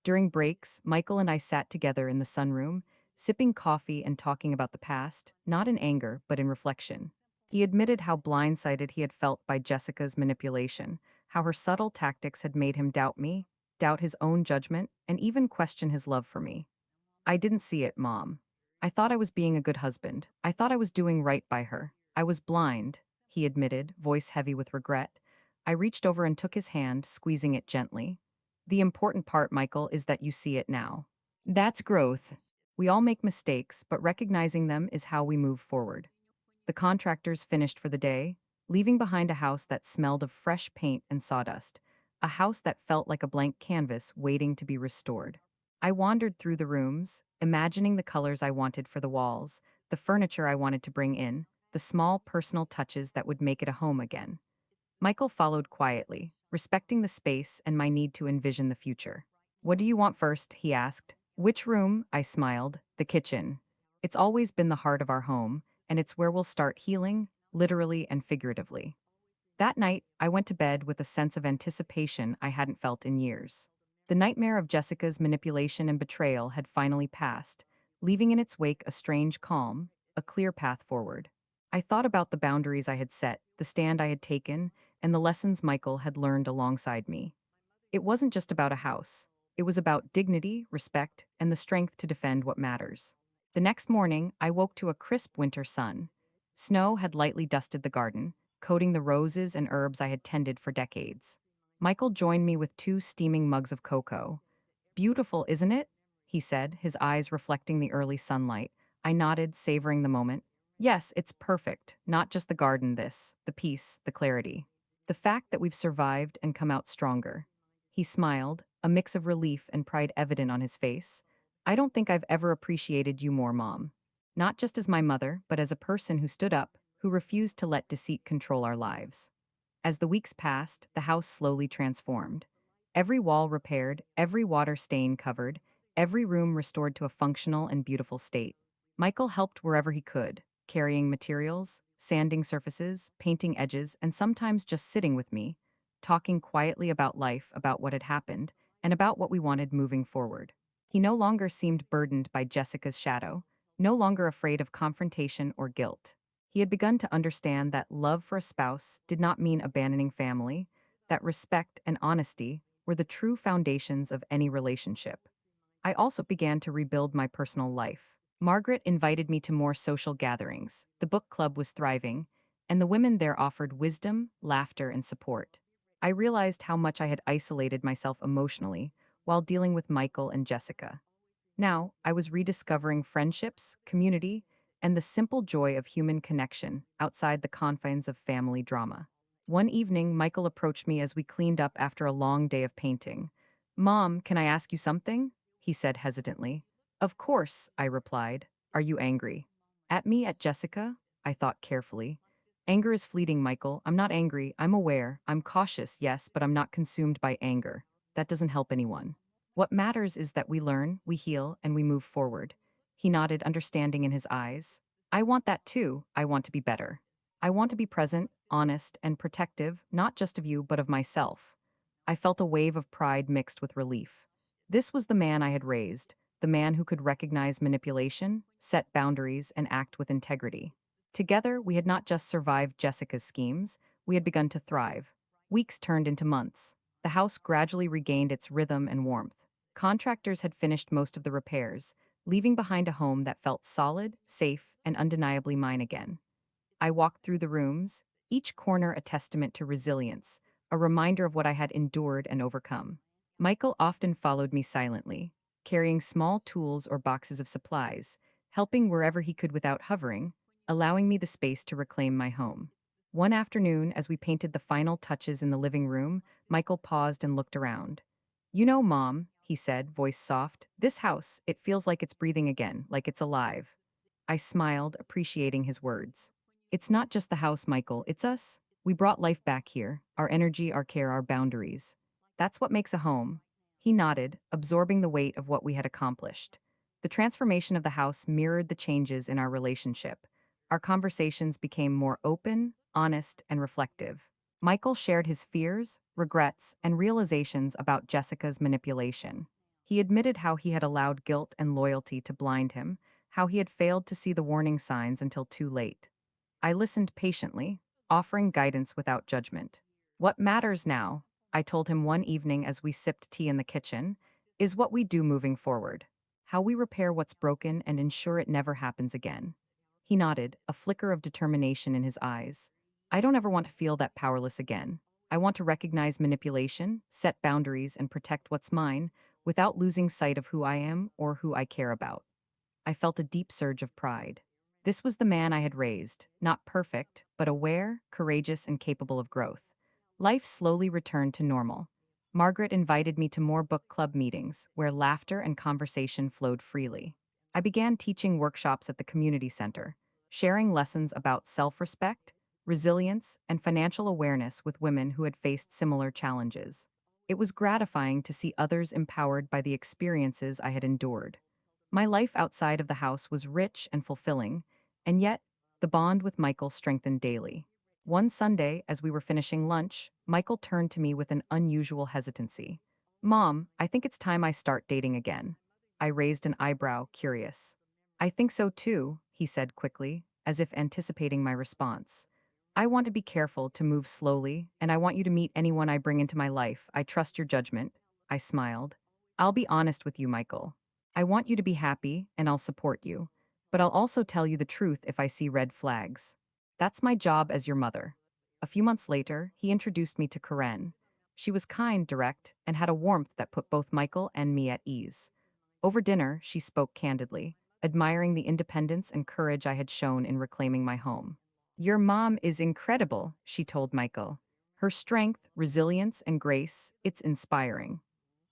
During breaks, Michael and I sat together in the sunroom, sipping coffee and talking about the past, not in anger, but in reflection. He admitted how blindsided he had felt by Jessica's manipulation, how her subtle tactics had made him doubt me, doubt his own judgment, and even question his love for me. I didn't see it, Mom. I thought I was being a good husband. I thought I was doing right by her. I was blind, he admitted, voice heavy with regret. I reached over and took his hand, squeezing it gently. The important part, Michael, is that you see it now. That's growth. We all make mistakes, but recognizing them is how we move forward. The contractors finished for the day, leaving behind a house that smelled of fresh paint and sawdust, a house that felt like a blank canvas waiting to be restored. I wandered through the rooms, imagining the colors I wanted for the walls, the furniture I wanted to bring in, the small personal touches that would make it a home again. Michael followed quietly, respecting the space and my need to envision the future. What do you want first? He asked. Which room? I smiled. The kitchen. It's always been the heart of our home, and it's where we'll start healing, literally and figuratively. That night, I went to bed with a sense of anticipation I hadn't felt in years. The nightmare of Jessica's manipulation and betrayal had finally passed, leaving in its wake a strange calm, a clear path forward. I thought about the boundaries I had set, the stand I had taken, and the lessons Michael had learned alongside me. It wasn't just about a house. It was about dignity, respect, and the strength to defend what matters. The next morning, I woke to a crisp winter sun. Snow had lightly dusted the garden, coating the roses and herbs I had tended for decades. Michael joined me with two steaming mugs of cocoa. Beautiful, isn't it? He said, his eyes reflecting the early sunlight. I nodded, savoring the moment. Yes, it's perfect. Not just the garden, the peace, the clarity. The fact that we've survived and come out stronger. He smiled, a mix of relief and pride evident on his face. I don't think I've ever appreciated you more, Mom. Not just as my mother, but as a person who stood up, who refused to let deceit control our lives. As the weeks passed, the house slowly transformed. Every wall repaired, every water stain covered, every room restored to a functional and beautiful state. Michael helped wherever he could, carrying materials, sanding surfaces, painting edges, and sometimes just sitting with me, talking quietly about life, about what had happened, and about what we wanted moving forward. He no longer seemed burdened by Jessica's shadow, no longer afraid of confrontation or guilt. He had begun to understand that love for a spouse did not mean abandoning family, that respect and honesty were the true foundations of any relationship. I also began to rebuild my personal life. Margaret invited me to more social gatherings. The book club was thriving, and the women there offered wisdom, laughter, and support. I realized how much I had isolated myself emotionally while dealing with Michael and Jessica. Now, I was rediscovering friendships, community, and the simple joy of human connection outside the confines of family drama. One evening, Michael approached me as we cleaned up after a long day of painting. Mom, can I ask you something? He said hesitantly. Of course, I replied. Are you angry? At me, at Jessica? I thought carefully. Anger is fleeting, Michael. I'm not angry. I'm aware. I'm cautious, yes, but I'm not consumed by anger. That doesn't help anyone. What matters is that we learn, we heal, and we move forward. He nodded, understanding in his eyes. I want that too. I want to be better. I want to be present, honest, and protective, not just of you, but of myself. I felt a wave of pride mixed with relief. This was the man I had raised, the man who could recognize manipulation, set boundaries, and act with integrity. Together, we had not just survived Jessica's schemes, we had begun to thrive. Weeks turned into months. The house gradually regained its rhythm and warmth. Contractors had finished most of the repairs, leaving behind a home that felt solid, safe, and undeniably mine again. I walked through the rooms, each corner a testament to resilience, a reminder of what I had endured and overcome. Michael often followed me silently, carrying small tools or boxes of supplies, helping wherever he could without hovering, allowing me the space to reclaim my home. One afternoon, as we painted the final touches in the living room, Michael paused and looked around. You know, Mom, he said, voice soft, this house, it feels like it's breathing again, like it's alive. I smiled, appreciating his words. It's not just the house, Michael, it's us. We brought life back here, our energy, our care, our boundaries. That's what makes a home. He nodded, absorbing the weight of what we had accomplished. The transformation of the house mirrored the changes in our relationship. Our conversations became more open, honest, and reflective. Michael shared his fears, regrets, and realizations about Jessica's manipulation. He admitted how he had allowed guilt and loyalty to blind him, how he had failed to see the warning signs until too late. I listened patiently, offering guidance without judgment. What matters now, I told him one evening as we sipped tea in the kitchen, is what we do moving forward. How we repair what's broken and ensure it never happens again. He nodded, a flicker of determination in his eyes. I don't ever want to feel that powerless again. I want to recognize manipulation, set boundaries, and protect what's mine without losing sight of who I am or who I care about. I felt a deep surge of pride. This was the man I had raised, not perfect, but aware, courageous, and capable of growth. Life slowly returned to normal. Margaret invited me to more book club meetings, where laughter and conversation flowed freely. I began teaching workshops at the community center, sharing lessons about self respect, resilience, and financial awareness with women who had faced similar challenges. It was gratifying to see others empowered by the experiences I had endured. My life outside of the house was rich and fulfilling, and yet, the bond with Michael strengthened daily. One Sunday, as we were finishing lunch, Michael turned to me with an unusual hesitancy. Mom, I think it's time I start dating again. I raised an eyebrow, curious. I think so too, he said quickly, as if anticipating my response. I want to be careful, to move slowly, and I want you to meet anyone I bring into my life. I trust your judgment. I smiled. I'll be honest with you, Michael. I want you to be happy, and I'll support you. But I'll also tell you the truth if I see red flags. That's my job as your mother. A few months later, he introduced me to Karen. She was kind, direct, and had a warmth that put both Michael and me at ease. Over dinner, she spoke candidly, admiring the independence and courage I had shown in reclaiming my home. Your mom is incredible, she told Michael. Her strength, resilience, and grace, it's inspiring.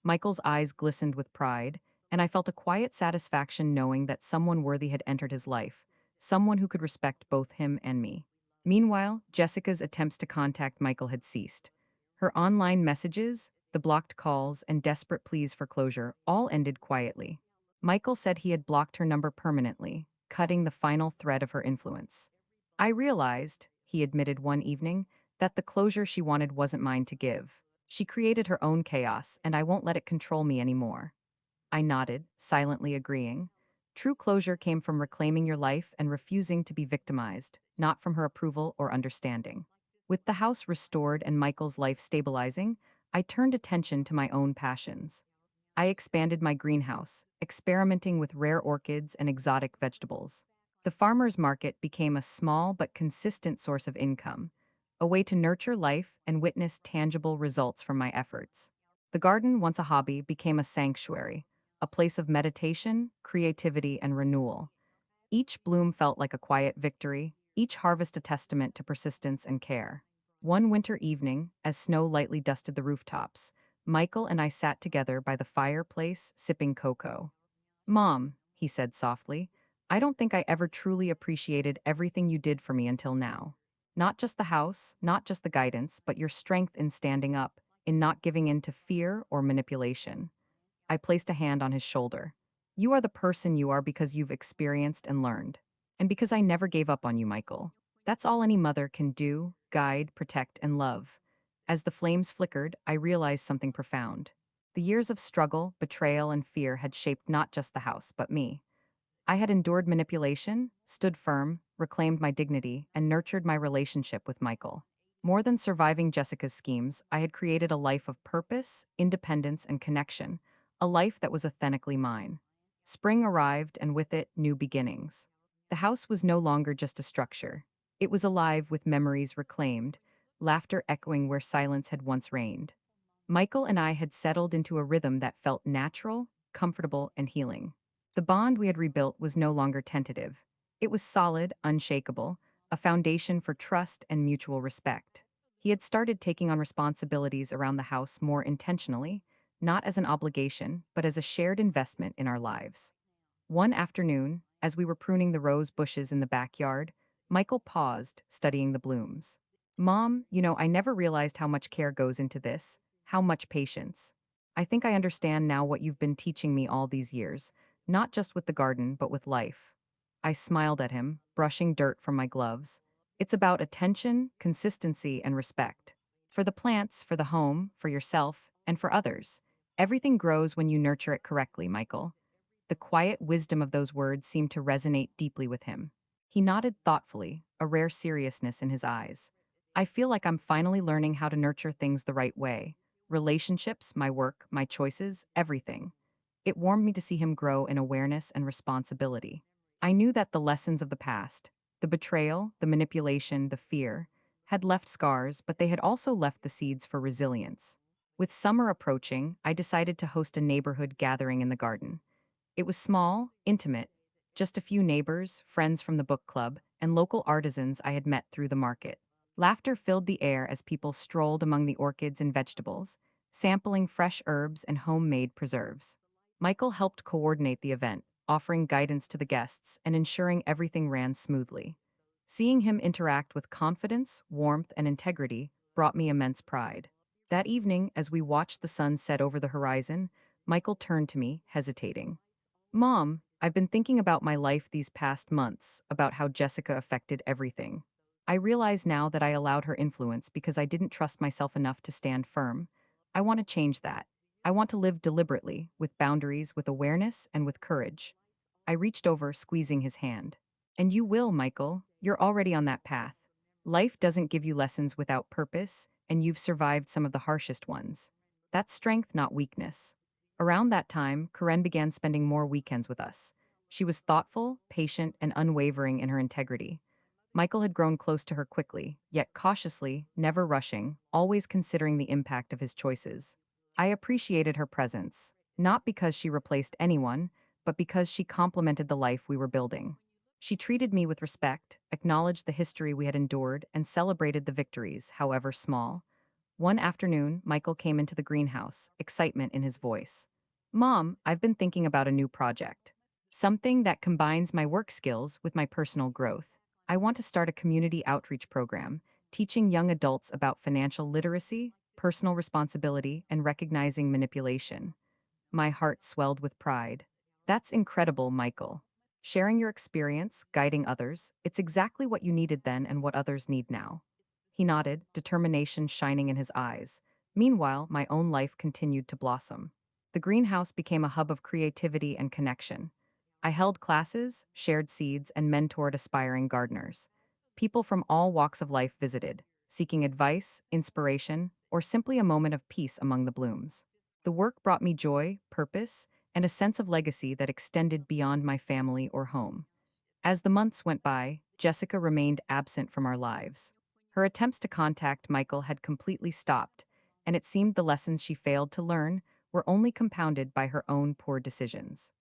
Michael's eyes glistened with pride, and I felt a quiet satisfaction knowing that someone worthy had entered his life, someone who could respect both him and me. Meanwhile, Jessica's attempts to contact Michael had ceased. Her online messages, the blocked calls, and desperate pleas for closure all ended quietly. Michael said he had blocked her number permanently, cutting the final thread of her influence. I realized, he admitted one evening, that the closure she wanted wasn't mine to give. She created her own chaos, and I won't let it control me anymore. I nodded, silently agreeing. True closure came from reclaiming your life and refusing to be victimized, not from her approval or understanding. With the house restored and Michael's life stabilizing, I turned attention to my own passions. I expanded my greenhouse, experimenting with rare orchids and exotic vegetables. The farmer's market became a small but consistent source of income, a way to nurture life and witness tangible results from my efforts. The garden, once a hobby, became a sanctuary, a place of meditation, creativity, and renewal. Each bloom felt like a quiet victory, each harvest a testament to persistence and care. One winter evening, as snow lightly dusted the rooftops, Michael and I sat together by the fireplace, sipping cocoa. Mom, he said softly, I don't think I ever truly appreciated everything you did for me until now. Not just the house, not just the guidance, but your strength in standing up, in not giving in to fear or manipulation. I placed a hand on his shoulder. You are the person you are because you've experienced and learned. And because I never gave up on you, Michael. That's all any mother can do, guide, protect, and love. As the flames flickered, I realized something profound. The years of struggle, betrayal, and fear had shaped not just the house, but me. I had endured manipulation, stood firm, reclaimed my dignity, and nurtured my relationship with Michael. More than surviving Jessica's schemes, I had created a life of purpose, independence, and connection, a life that was authentically mine. Spring arrived, and with it, new beginnings. The house was no longer just a structure. It was alive with memories reclaimed, laughter echoing where silence had once reigned. Michael and I had settled into a rhythm that felt natural, comfortable, and healing. The bond we had rebuilt was no longer tentative. It was solid, unshakable, a foundation for trust and mutual respect. He had started taking on responsibilities around the house more intentionally, not as an obligation, but as a shared investment in our lives. One afternoon, as we were pruning the rose bushes in the backyard, Michael paused, studying the blooms. Mom, I never realized how much care goes into this, how much patience. I think I understand now what you've been teaching me all these years, not just with the garden, but with life. I smiled at him, brushing dirt from my gloves. It's about attention, consistency, and respect. For the plants, for the home, for yourself, and for others. Everything grows when you nurture it correctly, Michael. The quiet wisdom of those words seemed to resonate deeply with him. He nodded thoughtfully, a rare seriousness in his eyes. I feel like I'm finally learning how to nurture things the right way. Relationships, my work, my choices, everything. It warmed me to see him grow in awareness and responsibility. I knew that the lessons of the past, the betrayal, the manipulation, the fear, had left scars, but they had also left the seeds for resilience. With summer approaching, I decided to host a neighborhood gathering in the garden. It was small, intimate, just a few neighbors, friends from the book club, and local artisans I had met through the market. Laughter filled the air as people strolled among the orchids and vegetables, sampling fresh herbs and homemade preserves. Michael helped coordinate the event, offering guidance to the guests and ensuring everything ran smoothly. Seeing him interact with confidence, warmth, and integrity brought me immense pride. That evening, as we watched the sun set over the horizon, Michael turned to me, hesitating. Mom, I've been thinking about my life these past months, about how Jessica affected everything. I realize now that I allowed her influence because I didn't trust myself enough to stand firm. I want to change that. I want to live deliberately, with boundaries, with awareness, and with courage. I reached over, squeezing his hand. And you will, Michael. You're already on that path. Life doesn't give you lessons without purpose, and you've survived some of the harshest ones. That's strength, not weakness. Around that time, Karen began spending more weekends with us. She was thoughtful, patient, and unwavering in her integrity. Michael had grown close to her quickly, yet cautiously, never rushing, always considering the impact of his choices. I appreciated her presence, not because she replaced anyone, but because she complemented the life we were building. She treated me with respect, acknowledged the history we had endured, and celebrated the victories, however small. One afternoon, Michael came into the greenhouse, excitement in his voice. Mom, I've been thinking about a new project. Something that combines my work skills with my personal growth. I want to start a community outreach program, teaching young adults about financial literacy, personal responsibility, and recognizing manipulation. My heart swelled with pride. That's incredible, Michael. Sharing your experience, guiding others, it's exactly what you needed then and what others need now. He nodded, determination shining in his eyes. Meanwhile, my own life continued to blossom. The greenhouse became a hub of creativity and connection. I held classes, shared seeds, and mentored aspiring gardeners. People from all walks of life visited, seeking advice, inspiration, or simply a moment of peace among the blooms. The work brought me joy, purpose, and a sense of legacy that extended beyond my family or home. As the months went by, Jessica remained absent from our lives. Her attempts to contact Michael had completely stopped, and it seemed the lessons she failed to learn were only compounded by her own poor decisions.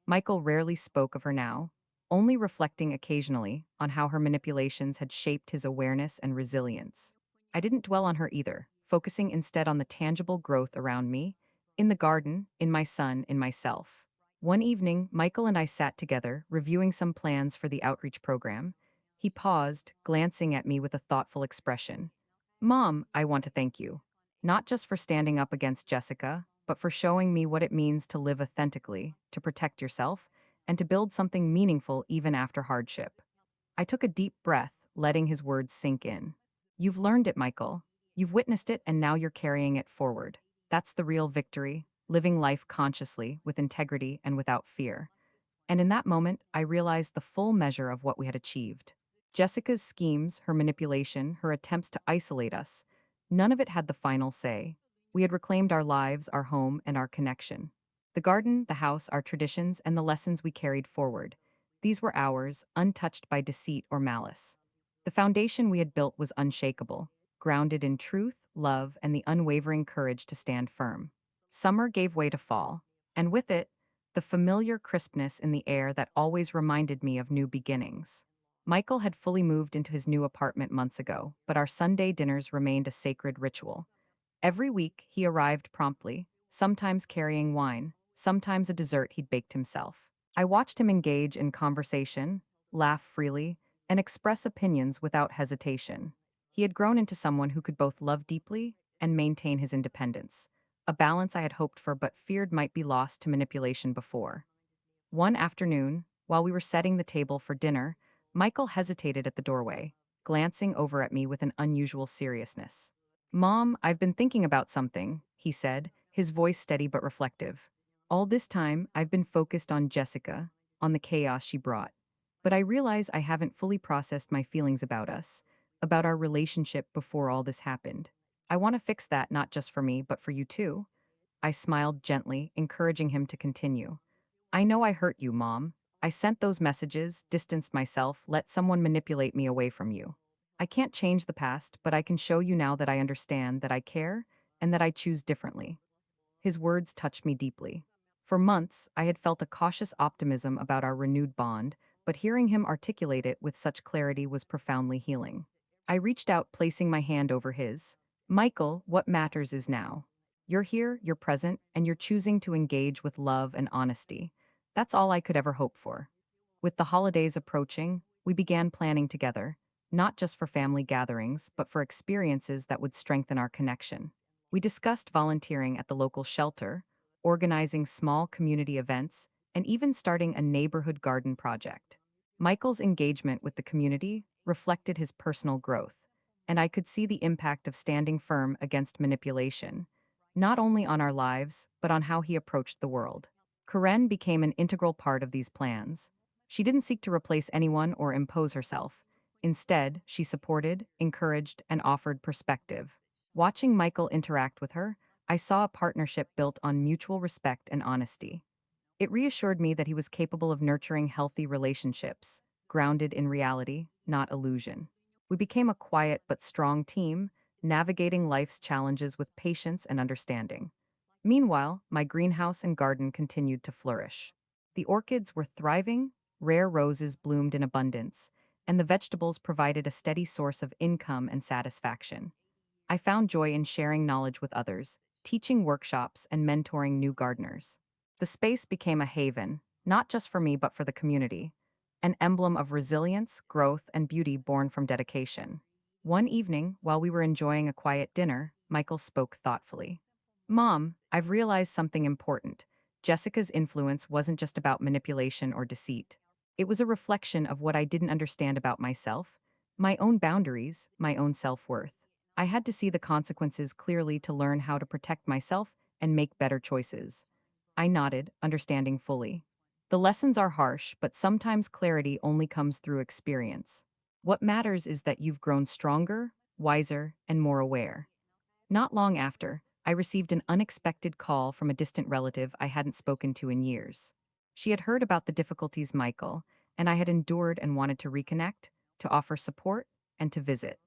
Michael rarely spoke of her now, only reflecting occasionally on how her manipulations had shaped his awareness and resilience. I didn't dwell on her either, focusing instead on the tangible growth around me, in the garden, in my son, in myself. One evening, Michael and I sat together, reviewing some plans for the outreach program. He paused, glancing at me with a thoughtful expression. Mom, I want to thank you. Not just for standing up against Jessica, but for showing me what it means to live authentically, to protect yourself, and to build something meaningful even after hardship. I took a deep breath, letting his words sink in. You've learned it, Michael. You've witnessed it, and now you're carrying it forward. That's the real victory, living life consciously, with integrity, and without fear. And in that moment, I realized the full measure of what we had achieved. Jessica's schemes, her manipulation, her attempts to isolate us, none of it had the final say. We had reclaimed our lives, our home, and our connection. The garden, the house, our traditions, and the lessons we carried forward. These were ours, untouched by deceit or malice. The foundation we had built was unshakable, grounded in truth, love, and the unwavering courage to stand firm. Summer gave way to fall, and with it, the familiar crispness in the air that always reminded me of new beginnings. Michael had fully moved into his new apartment months ago, but our Sunday dinners remained a sacred ritual. Every week, he arrived promptly, sometimes carrying wine, sometimes a dessert he'd baked himself. I watched him engage in conversation, laugh freely, and express opinions without hesitation. He had grown into someone who could both love deeply and maintain his independence, a balance I had hoped for but feared might be lost to manipulation before. One afternoon, while we were setting the table for dinner, Michael hesitated at the doorway, glancing over at me with an unusual seriousness. "Mom, I've been thinking about something," he said, his voice steady but reflective. "All this time, I've been focused on Jessica, on the chaos she brought. But I realize I haven't fully processed my feelings about us, about our relationship before all this happened. I want to fix that not just for me, but for you too." I smiled gently, encouraging him to continue. "I know I hurt you, Mom. I sent those messages, distanced myself, let someone manipulate me away from you. I can't change the past, but I can show you now that I understand, that I care, and that I choose differently." His words touched me deeply. For months, I had felt a cautious optimism about our renewed bond, but hearing him articulate it with such clarity was profoundly healing. I reached out, placing my hand over his. "Michael, what matters is now. You're here, you're present, and you're choosing to engage with love and honesty. That's all I could ever hope for." With the holidays approaching, we began planning together, not just for family gatherings, but for experiences that would strengthen our connection. We discussed volunteering at the local shelter, organizing small community events, and even starting a neighborhood garden project. Michael's engagement with the community reflected his personal growth, and I could see the impact of standing firm against manipulation, not only on our lives, but on how he approached the world. Karen became an integral part of these plans. She didn't seek to replace anyone or impose herself. Instead, she supported, encouraged, and offered perspective. Watching Michael interact with her, I saw a partnership built on mutual respect and honesty. It reassured me that he was capable of nurturing healthy relationships, grounded in reality, not illusion. We became a quiet but strong team, navigating life's challenges with patience and understanding. Meanwhile, my greenhouse and garden continued to flourish. The orchids were thriving, rare roses bloomed in abundance, and the vegetables provided a steady source of income and satisfaction. I found joy in sharing knowledge with others, teaching workshops, and mentoring new gardeners. The space became a haven, not just for me but for the community, an emblem of resilience, growth, and beauty born from dedication. One evening, while we were enjoying a quiet dinner, Michael spoke thoughtfully. "Mom, I've realized something important. Jessica's influence wasn't just about manipulation or deceit. It was a reflection of what I didn't understand about myself, my own boundaries, my own self-worth. I had to see the consequences clearly to learn how to protect myself and make better choices." I nodded, understanding fully. The lessons are harsh, but sometimes clarity only comes through experience. What matters is that you've grown stronger, wiser, and more aware. Not long after, I received an unexpected call from a distant relative I hadn't spoken to in years. She had heard about the difficulties Michael and I had endured and wanted to reconnect, to offer support, and to visit.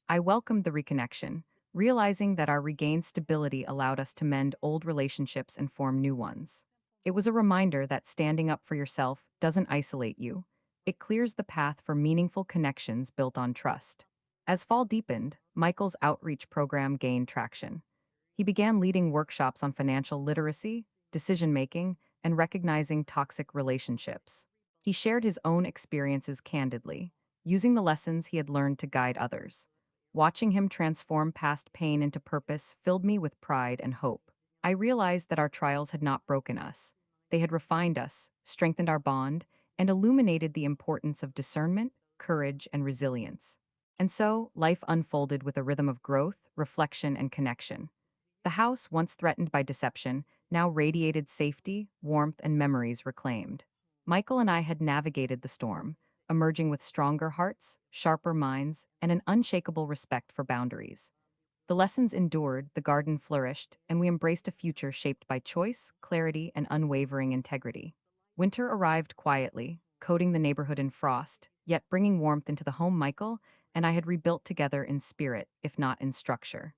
I welcomed the reconnection, realizing that our regained stability allowed us to mend old relationships and form new ones. It was a reminder that standing up for yourself doesn't isolate you. It clears the path for meaningful connections built on trust. As fall deepened, Michael's outreach program gained traction. He began leading workshops on financial literacy, decision making, and recognizing toxic relationships. He shared his own experiences candidly, using the lessons he had learned to guide others. Watching him transform past pain into purpose filled me with pride and hope. I realized that our trials had not broken us. They had refined us, strengthened our bond, and illuminated the importance of discernment, courage, and resilience. And so, life unfolded with a rhythm of growth, reflection, and connection. The house, once threatened by deception, now radiated safety, warmth, and memories reclaimed. Michael and I had navigated the storm, emerging with stronger hearts, sharper minds, and an unshakable respect for boundaries. The lessons endured, the garden flourished, and we embraced a future shaped by choice, clarity, and unwavering integrity. Winter arrived quietly, coating the neighborhood in frost, yet bringing warmth into the home Michael and I had rebuilt together in spirit, if not in structure.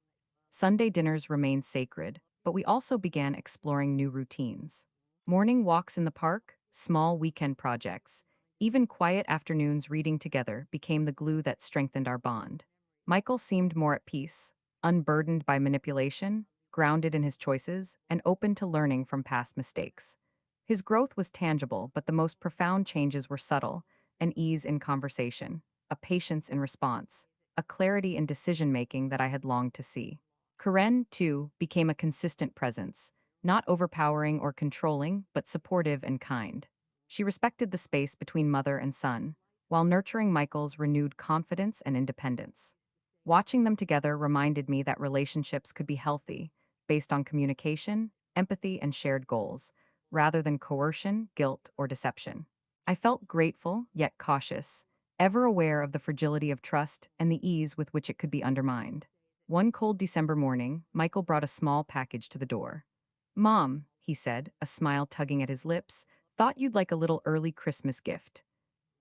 Sunday dinners remained sacred, but we also began exploring new routines. Morning walks in the park, small weekend projects, even quiet afternoons reading together became the glue that strengthened our bond. Michael seemed more at peace, unburdened by manipulation, grounded in his choices, and open to learning from past mistakes. His growth was tangible, but the most profound changes were subtle: an ease in conversation, a patience in response, a clarity in decision making that I had longed to see. Karen, too, became a consistent presence, not overpowering or controlling, but supportive and kind. She respected the space between mother and son, while nurturing Michael's renewed confidence and independence. Watching them together reminded me that relationships could be healthy, based on communication, empathy, and shared goals, rather than coercion, guilt, or deception. I felt grateful, yet cautious, ever aware of the fragility of trust and the ease with which it could be undermined. One cold December morning, Michael brought a small package to the door. "Mom," he said, a smile tugging at his lips, "thought you'd like a little early Christmas gift."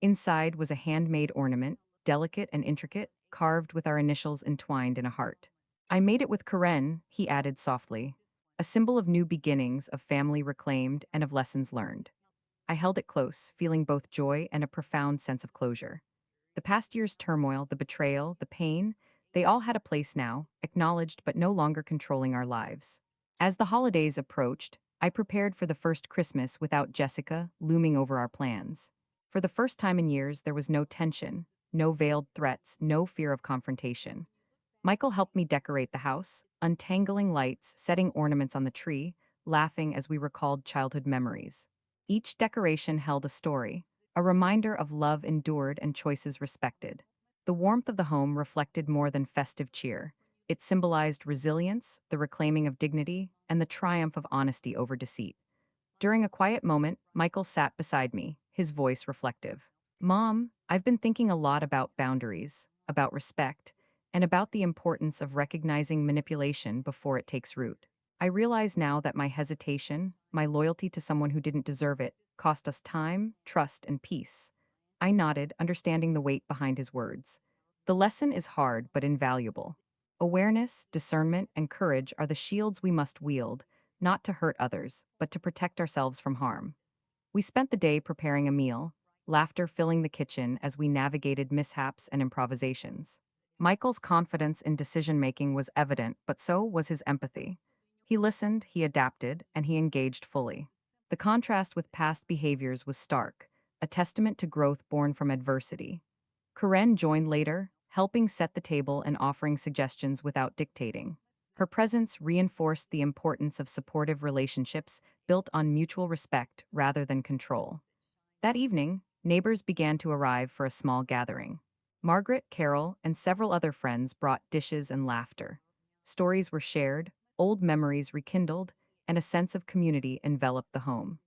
Inside was a handmade ornament, delicate and intricate, carved with our initials entwined in a heart. "I made it with Karen," he added softly, "a symbol of new beginnings, of family reclaimed, and of lessons learned." I held it close, feeling both joy and a profound sense of closure. The past year's turmoil, the betrayal, the pain, they all had a place now, acknowledged but no longer controlling our lives. As the holidays approached, I prepared for the first Christmas without Jessica looming over our plans. For the first time in years, there was no tension, no veiled threats, no fear of confrontation. Michael helped me decorate the house, untangling lights, setting ornaments on the tree, laughing as we recalled childhood memories. Each decoration held a story, a reminder of love endured and choices respected. The warmth of the home reflected more than festive cheer. It symbolized resilience, the reclaiming of dignity, and the triumph of honesty over deceit. During a quiet moment, Michael sat beside me, his voice reflective. "Mom, I've been thinking a lot about boundaries, about respect, and about the importance of recognizing manipulation before it takes root. I realize now that my hesitation, my loyalty to someone who didn't deserve it, cost us time, trust, and peace." I nodded, understanding the weight behind his words. The lesson is hard but invaluable. Awareness, discernment, and courage are the shields we must wield, not to hurt others, but to protect ourselves from harm. We spent the day preparing a meal, laughter filling the kitchen as we navigated mishaps and improvisations. Michael's confidence in decision making was evident, but so was his empathy. He listened, he adapted, and he engaged fully. The contrast with past behaviors was stark, a testament to growth born from adversity. Karen joined later, helping set the table and offering suggestions without dictating. Her presence reinforced the importance of supportive relationships built on mutual respect rather than control. That evening, neighbors began to arrive for a small gathering. Margaret, Carol, and several other friends brought dishes and laughter. Stories were shared, old memories rekindled, and a sense of community enveloped the home.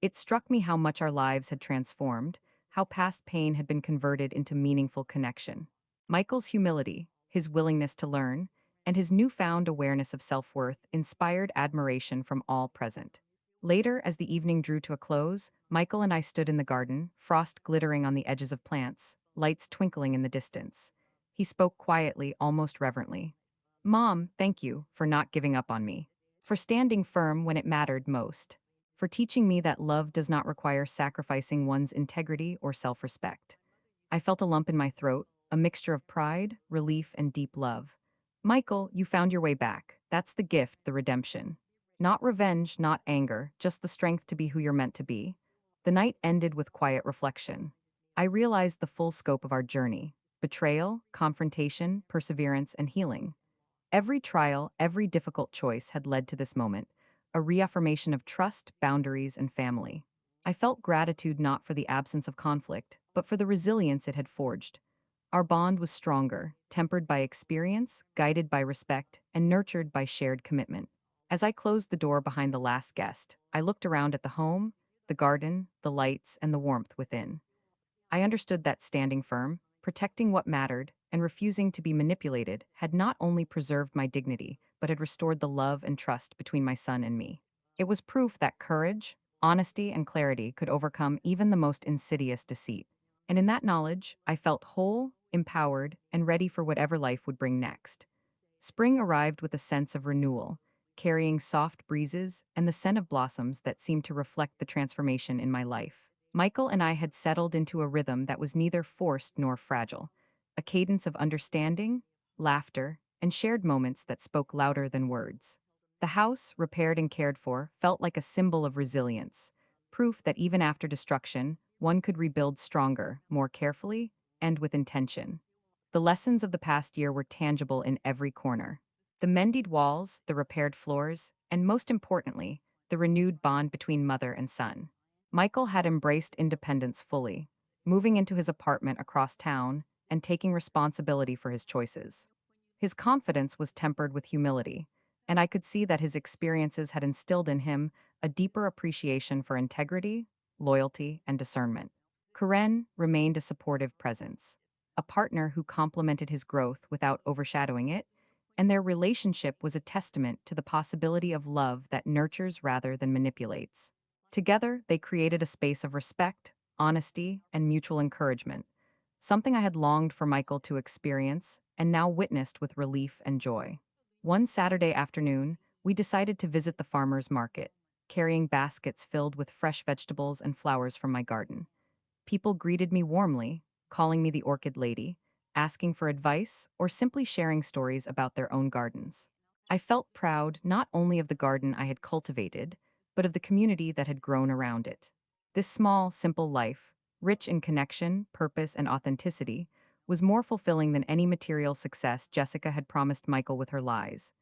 It struck me how much our lives had transformed, how past pain had been converted into meaningful connection. Michael's humility, his willingness to learn, and his newfound awareness of self-worth inspired admiration from all present. Later, as the evening drew to a close, Michael and I stood in the garden, frost glittering on the edges of plants, lights twinkling in the distance. He spoke quietly, almost reverently. "Mom, thank you for not giving up on me, for standing firm when it mattered most, for teaching me that love does not require sacrificing one's integrity or self-respect." I felt a lump in my throat, a mixture of pride, relief, and deep love. "Michael, you found your way back. That's the gift, the redemption. Not revenge, not anger, just the strength to be who you're meant to be." The night ended with quiet reflection. I realized the full scope of our journey: betrayal, confrontation, perseverance, and healing. Every trial, every difficult choice had led to this moment, a reaffirmation of trust, boundaries, and family. I felt gratitude not for the absence of conflict, but for the resilience it had forged. Our bond was stronger, tempered by experience, guided by respect, and nurtured by shared commitment. As I closed the door behind the last guest, I looked around at the home, the garden, the lights, and the warmth within. I understood that standing firm, protecting what mattered, and refusing to be manipulated had not only preserved my dignity, but had restored the love and trust between my son and me. It was proof that courage, honesty, and clarity could overcome even the most insidious deceit. And in that knowledge, I felt whole, empowered, and ready for whatever life would bring next. Spring arrived with a sense of renewal, carrying soft breezes and the scent of blossoms that seemed to reflect the transformation in my life. Michael and I had settled into a rhythm that was neither forced nor fragile, a cadence of understanding, laughter, and shared moments that spoke louder than words. The house, repaired and cared for, felt like a symbol of resilience, proof that even after destruction, one could rebuild stronger, more carefully, and with intention. The lessons of the past year were tangible in every corner. The mended walls, the repaired floors, and most importantly, the renewed bond between mother and son. Michael had embraced independence fully, moving into his apartment across town and taking responsibility for his choices. His confidence was tempered with humility, and I could see that his experiences had instilled in him a deeper appreciation for integrity, loyalty, and discernment. Karen remained a supportive presence, a partner who complemented his growth without overshadowing it, and their relationship was a testament to the possibility of love that nurtures rather than manipulates. Together, they created a space of respect, honesty, and mutual encouragement, something I had longed for Michael to experience and now witnessed with relief and joy. One Saturday afternoon, we decided to visit the farmer's market, carrying baskets filled with fresh vegetables and flowers from my garden. People greeted me warmly, calling me the Orchid Lady, asking for advice, or simply sharing stories about their own gardens. I felt proud not only of the garden I had cultivated, but of the community that had grown around it. This small, simple life, rich in connection, purpose, and authenticity, was more fulfilling than any material success Jessica had promised Michael with her lies.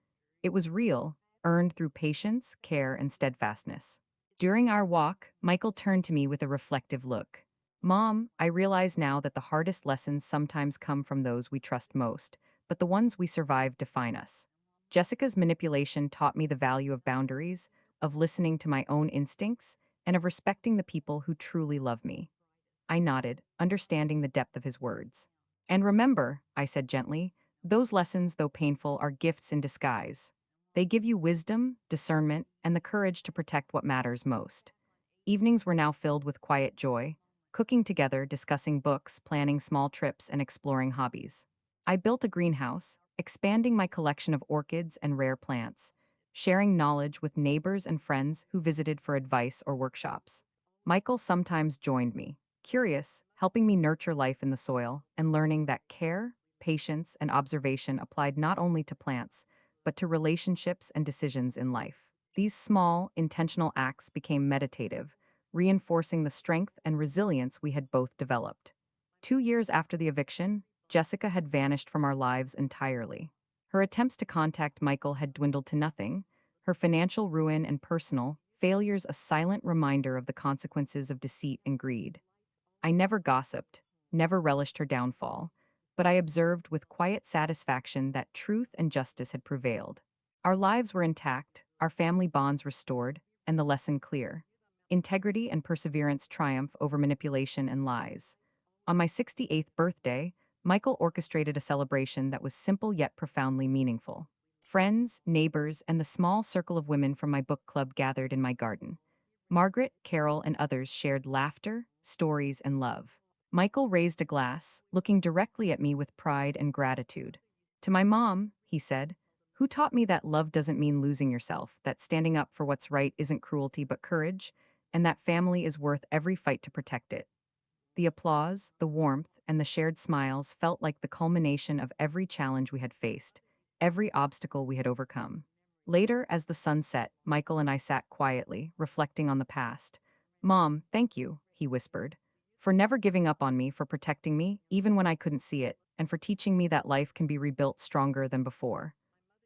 It was real, earned through patience, care, and steadfastness. During our walk, Michael turned to me with a reflective look. Mom, I realize now that the hardest lessons sometimes come from those we trust most, but the ones we survive define us. Jessica's manipulation taught me the value of boundaries, of listening to my own instincts, and of respecting the people who truly love me. I nodded, understanding the depth of his words. And remember, I said gently, those lessons, though painful, are gifts in disguise. They give you wisdom, discernment, and the courage to protect what matters most. Evenings were now filled with quiet joy, cooking together, discussing books, planning small trips, and exploring hobbies. I built a greenhouse, expanding my collection of orchids and rare plants, sharing knowledge with neighbors and friends who visited for advice or workshops. Michael sometimes joined me, curious, helping me nurture life in the soil and learning that care, patience, and observation applied not only to plants, but to relationships and decisions in life. These small, intentional acts became meditative, reinforcing the strength and resilience we had both developed. 2 years after the eviction, Jessica had vanished from our lives entirely. Her attempts to contact Michael had dwindled to nothing, her financial ruin and personal failures a silent reminder of the consequences of deceit and greed. I never gossiped, never relished her downfall, but I observed with quiet satisfaction that truth and justice had prevailed. Our lives were intact, our family bonds restored, and the lesson clear. Integrity and perseverance triumph over manipulation and lies. On my 68th birthday, Michael orchestrated a celebration that was simple yet profoundly meaningful. Friends, neighbors, and the small circle of women from my book club gathered in my garden. Margaret, Carol, and others shared laughter, stories, and love. Michael raised a glass, looking directly at me with pride and gratitude. To my mom, he said, who taught me that love doesn't mean losing yourself, that standing up for what's right isn't cruelty but courage, and that family is worth every fight to protect it. The applause, the warmth, and the shared smiles felt like the culmination of every challenge we had faced, every obstacle we had overcome. Later, as the sun set, Michael and I sat quietly, reflecting on the past. Mom, thank you, he whispered, for never giving up on me, for protecting me, even when I couldn't see it, and for teaching me that life can be rebuilt stronger than before.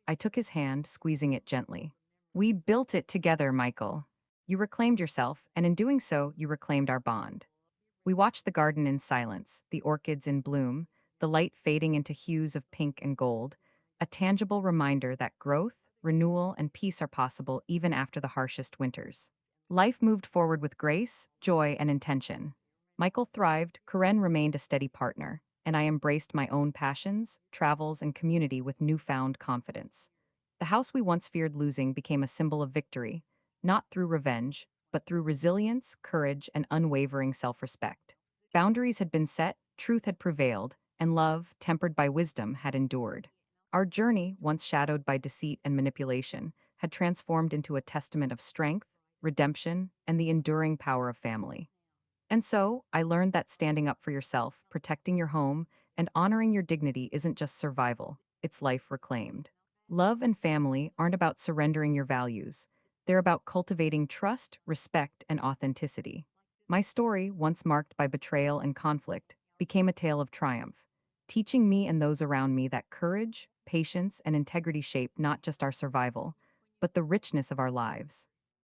I took his hand, squeezing it gently. We built it together, Michael. You reclaimed yourself, and in doing so, you reclaimed our bond. We watched the garden in silence, the orchids in bloom, the light fading into hues of pink and gold, a tangible reminder that growth, renewal, and peace are possible even after the harshest winters. Life moved forward with grace, joy, and intention. Michael thrived, Karen remained a steady partner, and I embraced my own passions, travels, and community with newfound confidence. The house we once feared losing became a symbol of victory, not through revenge, but through resilience, courage, and unwavering self respect. Boundaries had been set, truth had prevailed, and love, tempered by wisdom, had endured. Our journey, once shadowed by deceit and manipulation, had transformed into a testament of strength, redemption, and the enduring power of family. And so, I learned that standing up for yourself, protecting your home, and honoring your dignity isn't just survival, it's life reclaimed. Love and family aren't about surrendering your values, they're about cultivating trust, respect, and authenticity. My story, once marked by betrayal and conflict, became a tale of triumph, teaching me and those around me that courage, patience, and integrity shape not just our survival, but the richness of our lives.